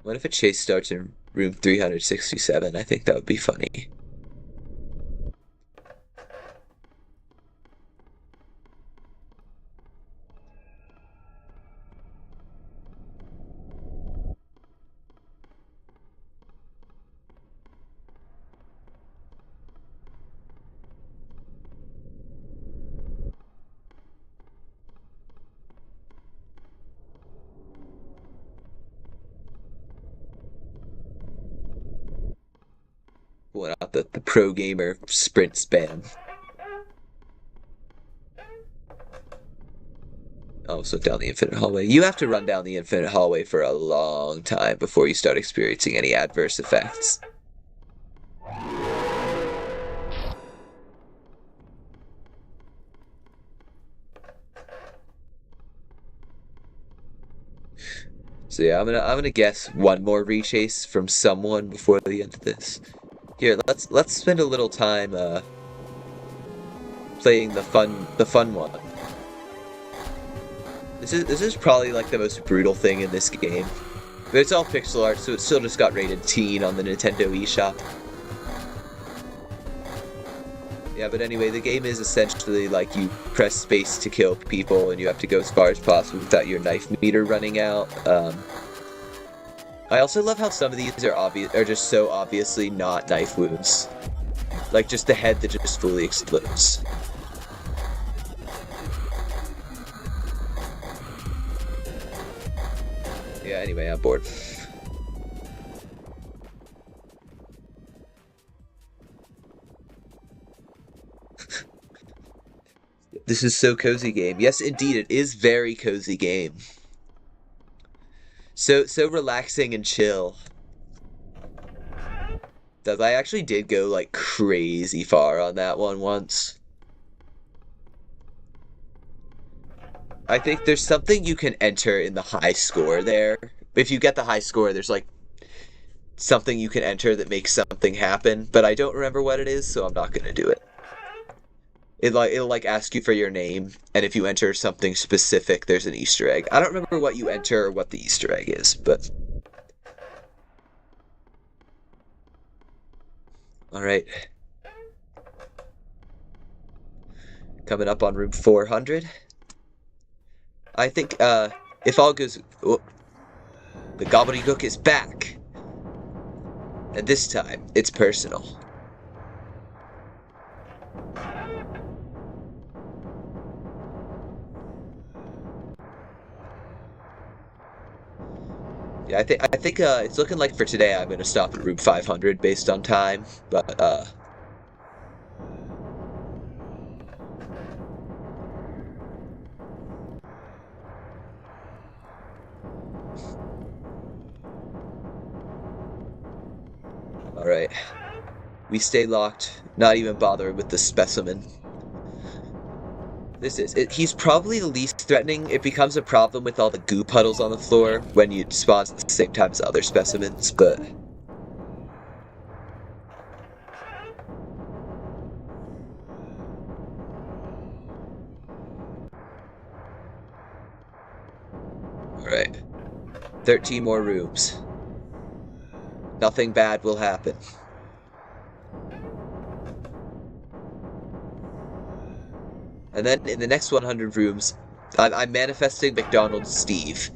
What if a chase starts in room 367? I think that would be funny. Pulling out the pro gamer sprint spam. Oh, so down the infinite hallway. You have to run down the infinite hallway for a long time before you start experiencing any adverse effects. So yeah, I'm gonna guess one more rechase from someone before the end of this. Here, let's spend a little time playing the fun one. This is probably like the most brutal thing in this game. But it's all pixel art, so it still just got rated teen on the Nintendo eShop. Yeah, but anyway, the game is essentially like you press space to kill people, and you have to go as far as possible without your knife meter running out. I also love how some of these are just so obviously not knife wounds. Like just the head that just fully explodes. Yeah, anyway, I'm bored. This is so cozy game. Yes, indeed, it is very cozy game. So relaxing and chill. That I actually did go like crazy far on that one once. I think there's something you can enter in the high score there. If you get the high score, there's like something you can enter that makes something happen, but I don't remember what it is, so I'm not gonna do it. It'll like ask you for your name, and if you enter something specific, there's an Easter egg. I don't remember what you enter or what the Easter egg is, but alright. Coming up on room 400. I think, if all goes... Oh, the gobbledygook is back! And this time, it's personal. Yeah, I think it's looking like for today I'm gonna stop at room 500 based on time, but alright. We stay locked, not even bothering with the specimen. He's probably the least threatening. It becomes a problem with all the goo puddles on the floor when you spawn at the same time as other specimens, but... Alright. 13 more rooms. Nothing bad will happen. And then in the next 100 rooms, I'm manifesting McDonald's Steve.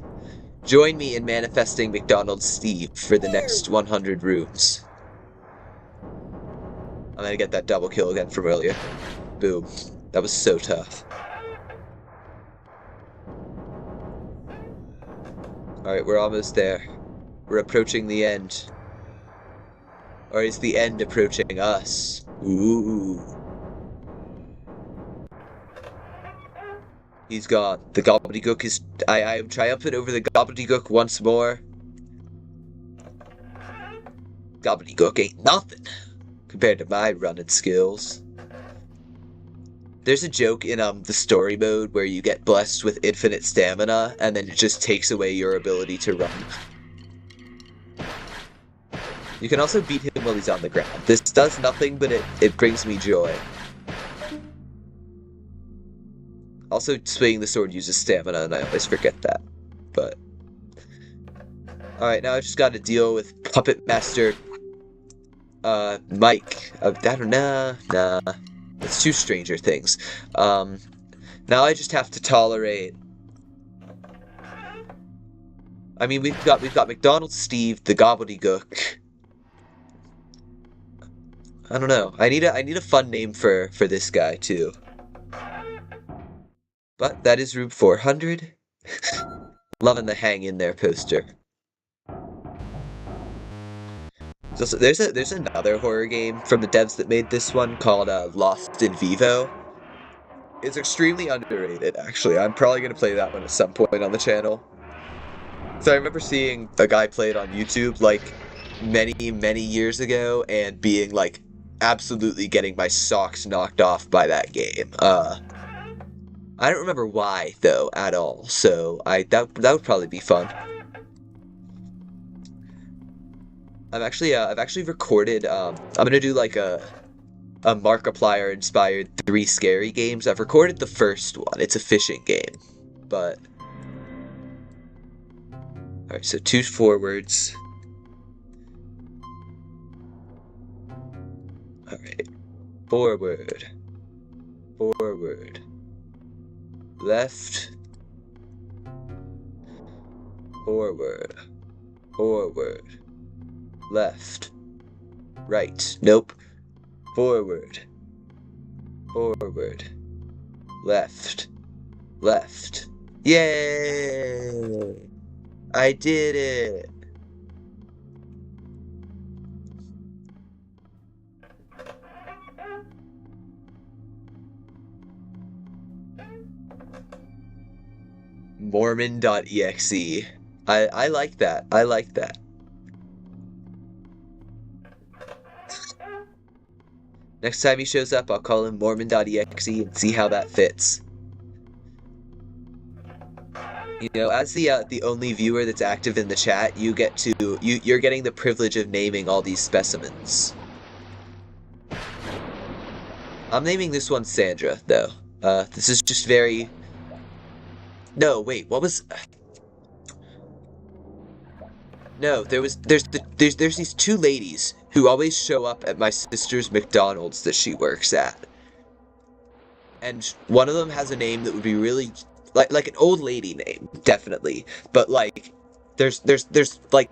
Join me in manifesting McDonald's Steve for the next 100 rooms. I'm gonna get that double kill again from earlier. Boom. That was so tough. Alright, we're almost there. We're approaching the end. Or is the end approaching us? Ooh. He's gone. The gobbledygook is... I am triumphant over the gobbledygook once more. Gobbledygook ain't nothing compared to my running skills. There's a joke in the story mode where you get blessed with infinite stamina, and then it just takes away your ability to run. You can also beat him while he's on the ground. This does nothing, but it brings me joy. Also, swinging the sword uses stamina, and I always forget that. But... Alright, now I just gotta deal with Puppet Master... Mike. I don't know. Nah. It's two Stranger Things. Now I just have to tolerate... I mean, we've got McDonald's Steve, the gobbledygook. I don't know. I need a fun name for this guy, too. But that is room 400. Loving the hang in there poster. So there's another horror game from the devs that made this one called Lost in Vivo. It's extremely underrated, actually. I'm probably gonna play that one at some point on the channel. So I remember seeing a guy play it on YouTube like many years ago and being like absolutely getting my socks knocked off by that game. I don't remember why though at all. So that would probably be fun. I've actually recorded, I'm gonna do like a Markiplier inspired 3 scary games. I've recorded the first one. It's a fishing game, but... Alright, so 2 forwards. Alright. Forward. Forward. Left. Forward. Forward. Left. Right. Nope. Forward. Forward. Left. Left. Yay! I did it! Mormon.exe. I like that. I like that. Next time he shows up, I'll call him Mormon.exe and see how that fits. You know, as the only viewer that's active in the chat, you're getting the privilege of naming all these specimens. I'm naming this one Sandra, though. This is just very... No, wait, what was... No, there's these 2 ladies who always show up at my sister's McDonald's that she works at. And one of them has a name that would be really like an old lady name, definitely. But like there's like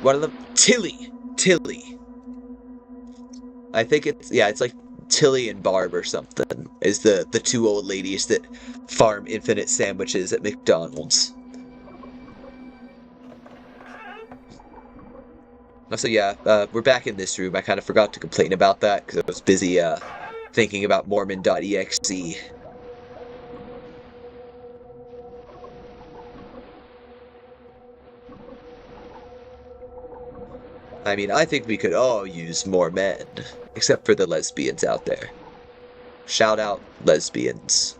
one of them Tilly. I think it's like Tilly and Barb or something is the 2 old ladies that farm infinite sandwiches at McDonald's. So yeah, we're back in this room. I kind of forgot to complain about that because I was busy thinking about Mormon.exe. I mean, I think we could all use more men, except for the lesbians out there. Shout out, lesbians.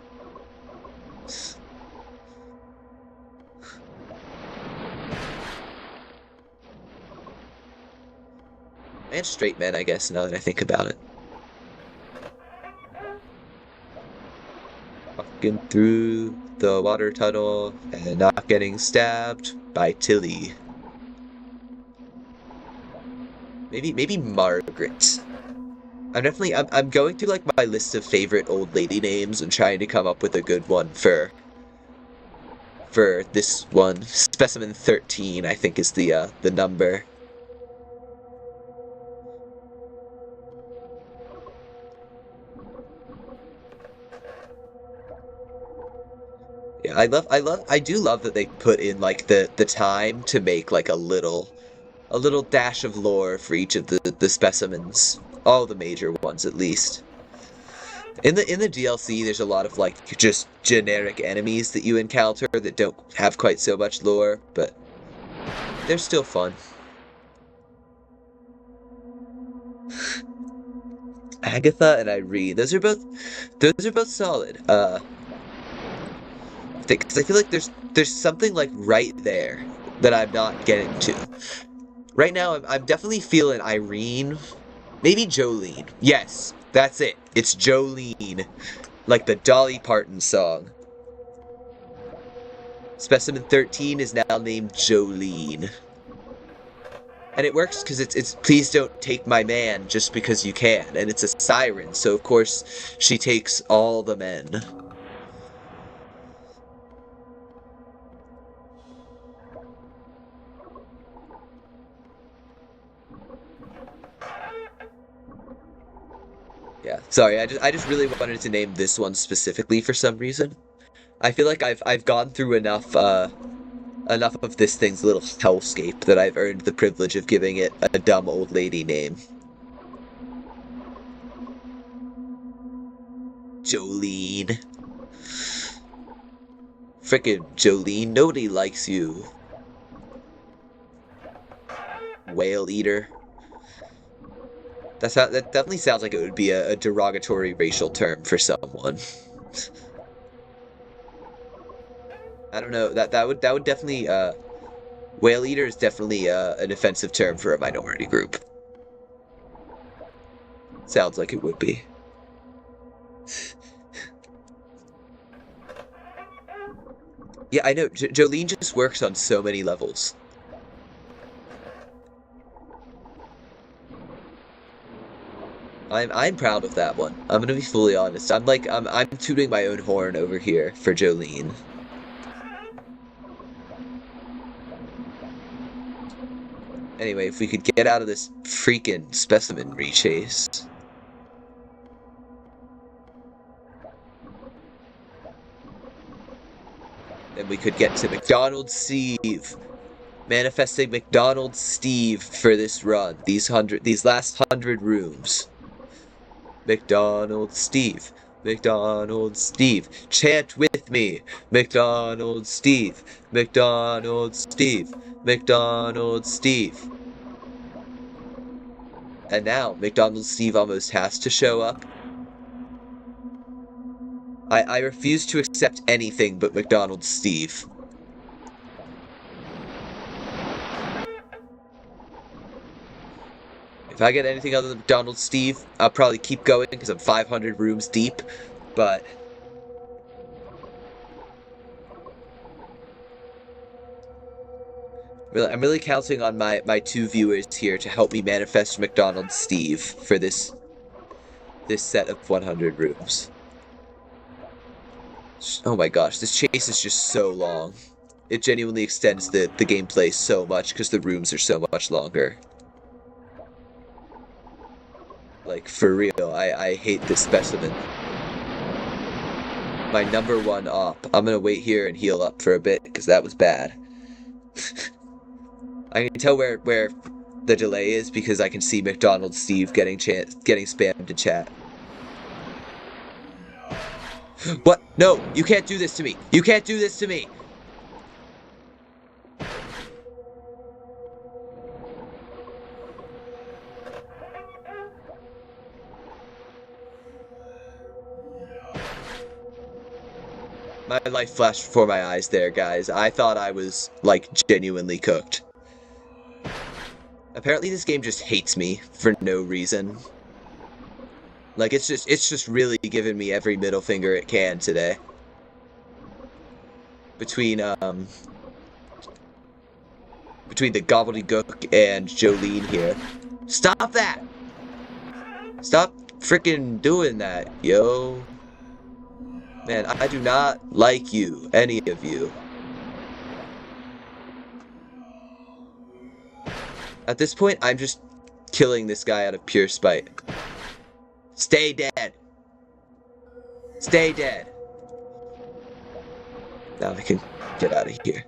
And straight men, I guess, now that I think about it. Walking through the water tunnel and not getting stabbed by Tilly. Maybe Margaret. I'm going through like my list of favorite old lady names and trying to come up with a good one for for this one. Specimen 13, I think, is the number. Yeah, I do love that they put in like the time to make like a little dash of lore for each of the specimens, all the major ones at least. In the DLC, there's a lot of like just generic enemies that you encounter that don't have quite so much lore, but they're still fun. Agatha and Irene, those are both solid. Because I feel like there's something like right there that I'm not getting to. Right now, I'm definitely feeling Irene, maybe Jolene. Yes, that's it. It's Jolene, like the Dolly Parton song. Specimen 13 is now named Jolene. And it works because it's please don't take my man just because you can. And it's a siren, so of course she takes all the men. Yeah, sorry, I just really wanted to name this one specifically for some reason. I feel like I've gone through enough of this thing's little hellscape that I've earned the privilege of giving it a dumb old lady name. Jolene. Frickin' Jolene, nobody likes you. Whale eater. That definitely sounds like it would be a derogatory racial term for someone. I don't know. That would definitely whale eater is definitely an offensive term for a minority group. Sounds like it would be. Yeah, I know. Jolene just works on so many levels. I'm proud of that one. I'm gonna be fully honest. I'm tooting my own horn over here for Jolene. Anyway, if we could get out of this freaking specimen rechase. Then we could get to McDonald's Steve. Manifesting McDonald's Steve for this run. These last 100 rooms. McDonald's Steve. McDonald's Steve. Chant with me. McDonald's Steve. McDonald's Steve. McDonald's Steve. And now, McDonald's Steve almost has to show up. I refuse to accept anything but McDonald's Steve. If I get anything other than McDonald's Steve, I'll probably keep going because I'm 500 rooms deep, but... I'm really counting on my two viewers here to help me manifest McDonald's Steve for this set of 100 rooms. Oh my gosh, this chase is just so long. It genuinely extends the gameplay so much because the rooms are so much longer. Like, for real, I hate this specimen. My number one op. I'm gonna wait here and heal up for a bit because that was bad. I can tell where the delay is because I can see McDonald's Steve getting spammed to chat. What? No! You can't do this to me! You can't do this to me! My life flashed before my eyes there, guys. I thought I was, like, genuinely cooked. Apparently this game just hates me for no reason. Like, it's just really giving me every middle finger it can today. Between the gobbledygook and Jolene here. Stop that! Stop freaking doing that, yo. Man, I do not like you, any of you. At this point, I'm just killing this guy out of pure spite. Stay dead! Stay dead! Now I can get out of here.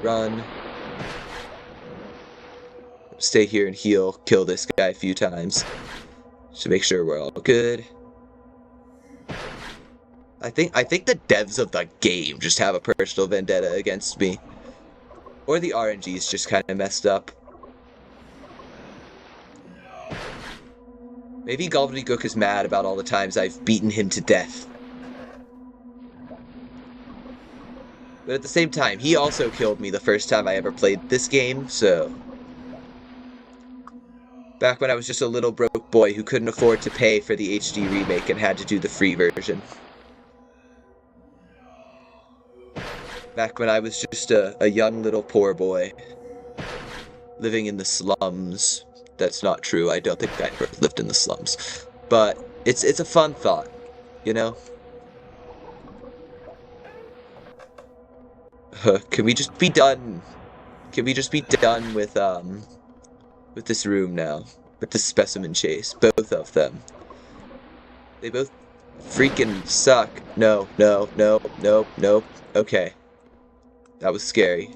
Run. Stay here and heal. Kill this guy a few times. Just to make sure we're all good. I think the devs of the game just have a personal vendetta against me. Or the RNG is just kind of messed up. Maybe Gobbledygook is mad about all the times I've beaten him to death. But at the same time, he also killed me the first time I ever played this game, so... Back when I was just a little broke boy who couldn't afford to pay for the HD remake and had to do the free version. Back when I was just a young little poor boy. Living in the slums. That's not true, I don't think I ever lived in the slums. But it's a fun thought, you know? Can we just be done? Can we just be done with this room now? With the specimen chase, both of them. They both freaking suck. No, no, no, no, no. Okay. That was scary.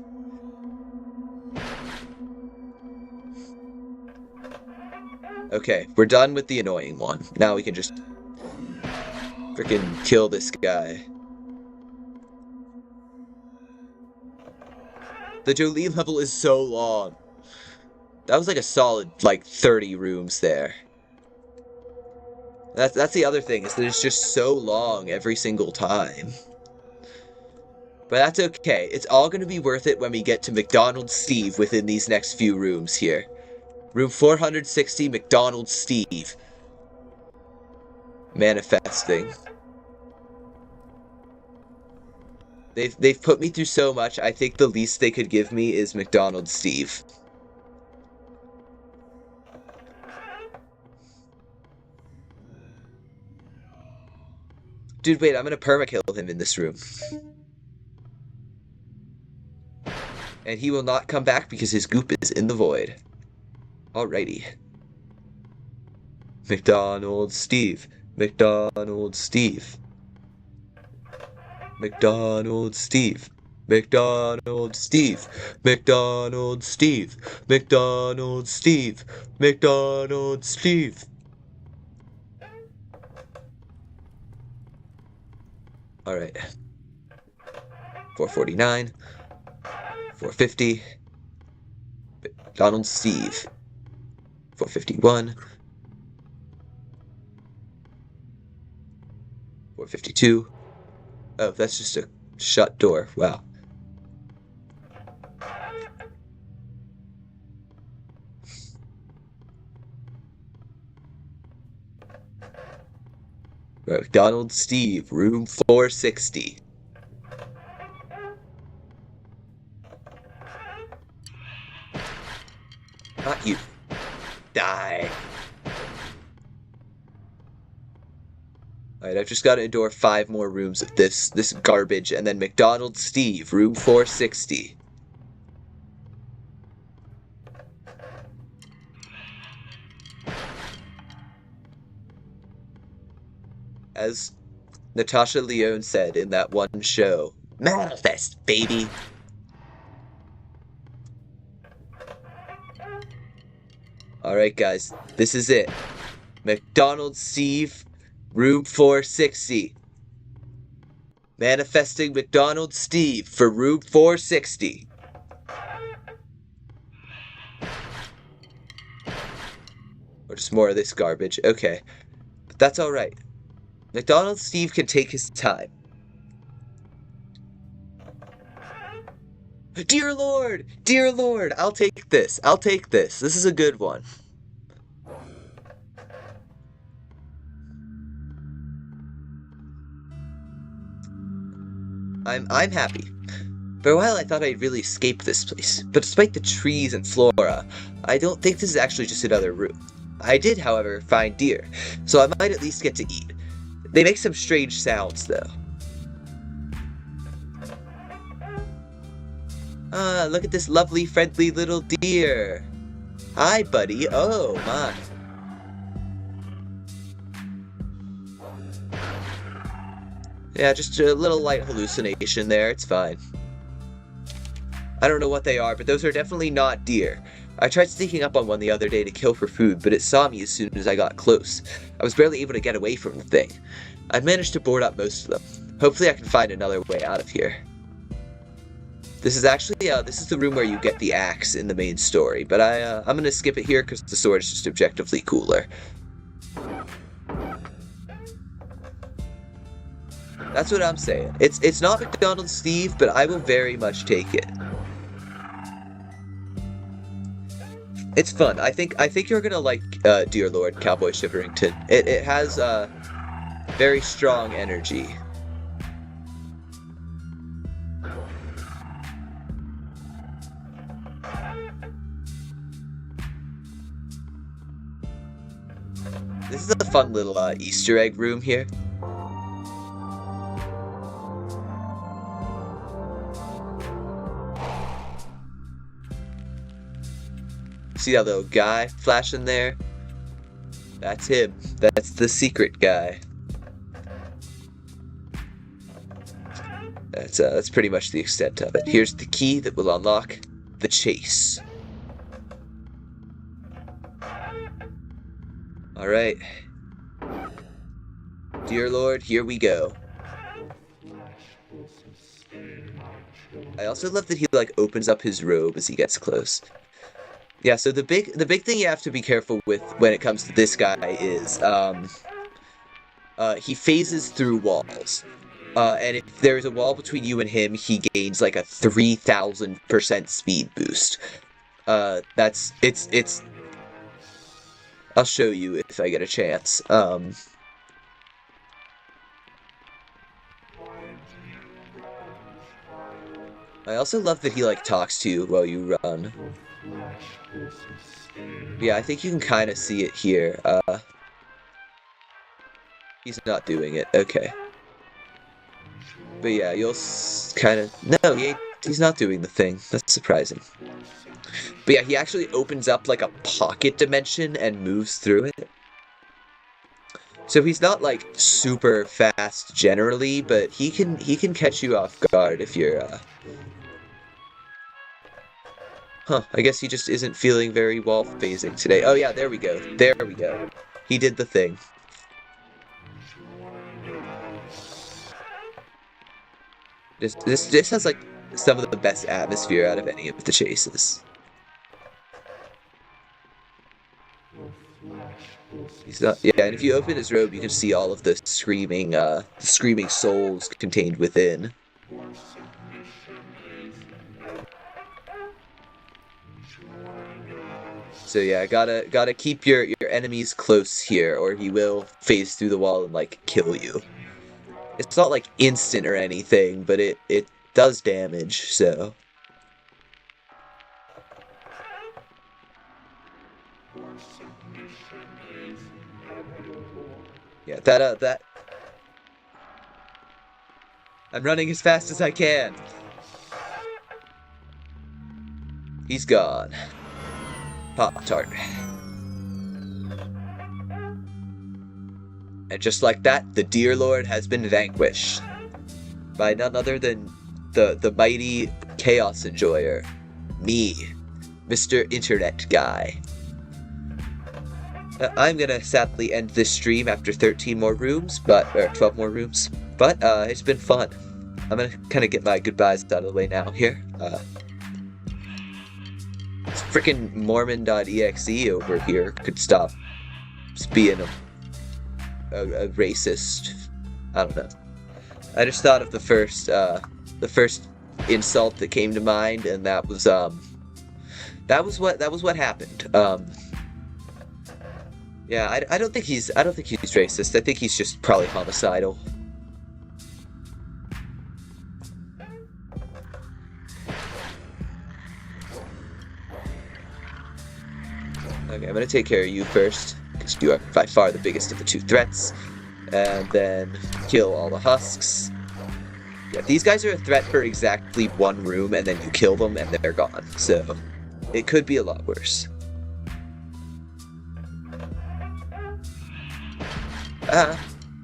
Okay, we're done with the annoying one. Now we can just freaking kill this guy. The Jolie level is so long. That was like a solid, like, 30 rooms there. That's the other thing, is that it's just so long every single time. But that's okay. It's all going to be worth it when we get to McDonald's Steve within these next few rooms here. Room 460, McDonald's Steve. Manifesting. They've put me through so much, I think the least they could give me is McDonald's Steve. Dude, wait, I'm gonna permakill him in this room. And he will not come back because his goop is in the void. Alrighty. McDonald's Steve. McDonald's Steve. McDonald's Steve. McDonald's Steve. McDonald's Steve. McDonald's Steve. McDonald's Steve. Alright. 449. 450. McDonald's Steve. 451. 452. Oh, that's just a shut door. Wow. McDonald's Steve, room 460. Not you. Die. Alright, I've just got to endure 5 more rooms of this garbage, and then McDonald's Steve, room 460. As Natasha Lyonne said in that one show, manifest, baby! Alright guys, this is it. McDonald's Steve, room 460. Manifesting McDonald's Steve for room 460. Or just more of this garbage. Okay. But that's alright. McDonald's Steve can take his time. Dear Lord! Dear Lord! I'll take this. I'll take this. This is a good one. I'm happy. For a while I thought I'd really escaped this place, but despite the trees and flora, I don't think this is actually just another room. I did, however, find deer, so I might at least get to eat. They make some strange sounds, though. Ah, look at this lovely, friendly little deer. Hi, buddy. Oh, my. Yeah, just a little light hallucination there. It's fine. I don't know what they are, but those are definitely not deer. I tried sneaking up on one the other day to kill for food, but it saw me as soon as I got close. I was barely able to get away from the thing. I've managed to board up most of them. Hopefully I can find another way out of here. This is actually, this is the room where you get the axe in the main story, but I'm gonna skip it here because the sword is just objectively cooler. That's what I'm saying. It's not McDonald's, Steve, but I will very much take it. It's fun. I think you're gonna like Dear Lord Cowboy Shiverington. It has very strong energy. This is a fun little Easter egg room here. See that little guy flashing there? That's him. That's the secret guy. That's pretty much the extent of it. Here's the key that will unlock the chase. Alright. Dear Lord, here we go. I also love that he like opens up his robe as he gets close. Yeah, so the big thing you have to be careful with when it comes to this guy is he phases through walls. And if there's a wall between you and him, he gains like a 3,000% speed boost. It's I'll show you if I get a chance. I also love that he like talks to you while you run. Yeah, I think you can kind of see it here. He's not doing it. Okay. But yeah, you'll kind of... No, he's not doing the thing. That's surprising. But yeah, he actually opens up like a pocket dimension and moves through it. So he's not like super fast generally, but he can catch you off guard if you're Huh, I guess he just isn't feeling very wall phasing today. Oh yeah, there we go. There we go. He did the thing. This has like some of the best atmosphere out of any of the chases. He's not, yeah, and if you open his robe, you can see all of the screaming souls contained within. So yeah, gotta keep your enemies close here, or he will phase through the wall and like kill you. It's not like instant or anything, but it does damage. So yeah, that I'm running as fast as I can. He's gone. Pop-Tart. And just like that, the Dear Lord has been vanquished by none other than the mighty Chaos Enjoyer, me, Mr. Internet Guy. I'm gonna sadly end this stream after 13 more rooms, or 12 more rooms, but it's been fun. I'm gonna kind of get my goodbyes out of the way now here. Freaking Mormon.exe over here could stop being a racist. I don't know. I just thought of the first insult that came to mind, and that was what happened. Yeah, I don't think he's racist. I think he's just probably homicidal. Okay, I'm gonna take care of you first, because you are by far the biggest of the two threats. And then kill all the husks. Yeah, these guys are a threat for exactly one room, and then you kill them, and they're gone. So, it could be a lot worse.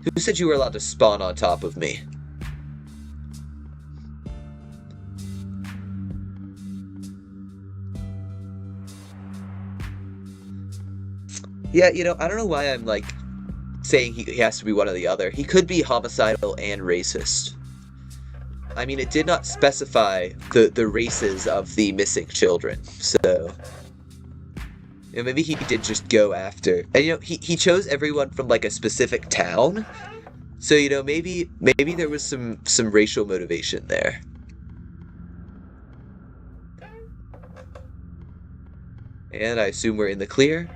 Who said you were allowed to spawn on top of me? Yeah, I don't know why I'm, like, saying he has to be one or the other. He could be homicidal and racist. I mean, it did not specify the races of the missing children, so... maybe he did just go after... And, he chose everyone from, like, a specific town, so, maybe there was some racial motivation there. And I assume we're in the clear.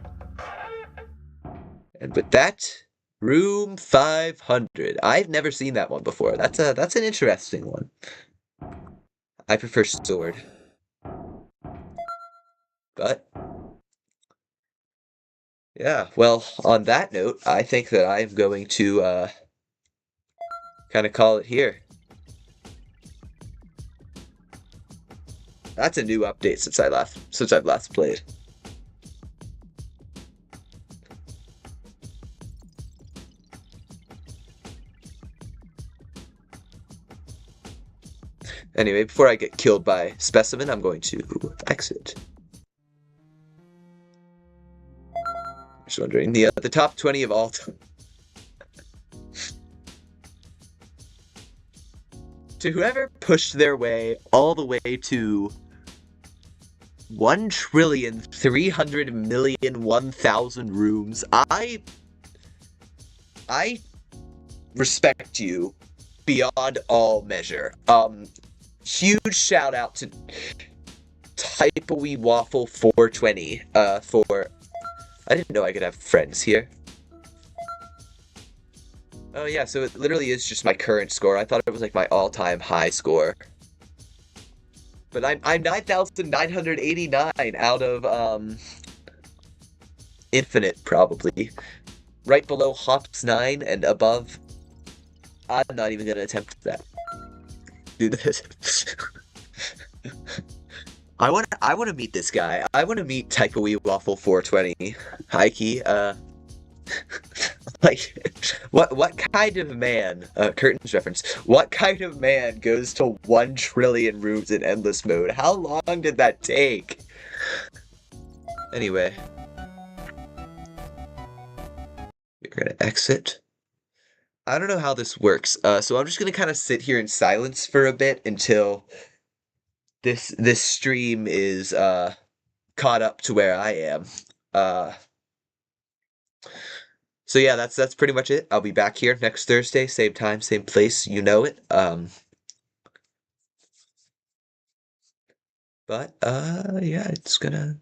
And with that, room 500. I've never seen that one before. That's an interesting one. I prefer sword. But yeah, well, on that note, I think that I'm going to kind of call it here. That's a new update since I've last played. Anyway, before I get killed by Specimen, I'm going to exit. Just wondering, the top 20 of all time. To whoever pushed their way all the way to 1,300,000,001,000 rooms, I respect you beyond all measure. Huge shout out to Typewee Waffle 420 for... I didn't know I could have friends here. Oh yeah, so it literally is just my current score. I thought it was like my all-time high score. But I'm 9,989 out of infinite probably. Right below Hops 9 and above. I'm not even gonna attempt that. Do this. I wanna meet this guy. I wanna meet Typewee Waffle 420. Hi key, like, what kind of man, Curtains reference, what kind of man goes to 1 trillion rooms in endless mode? How long did that take? Anyway. We're gonna exit. I don't know how this works, so I'm just gonna kind of sit here in silence for a bit until this stream is, caught up to where I am. So yeah, that's pretty much it. I'll be back here next Thursday, same time, same place, you know it. But yeah, it's gonna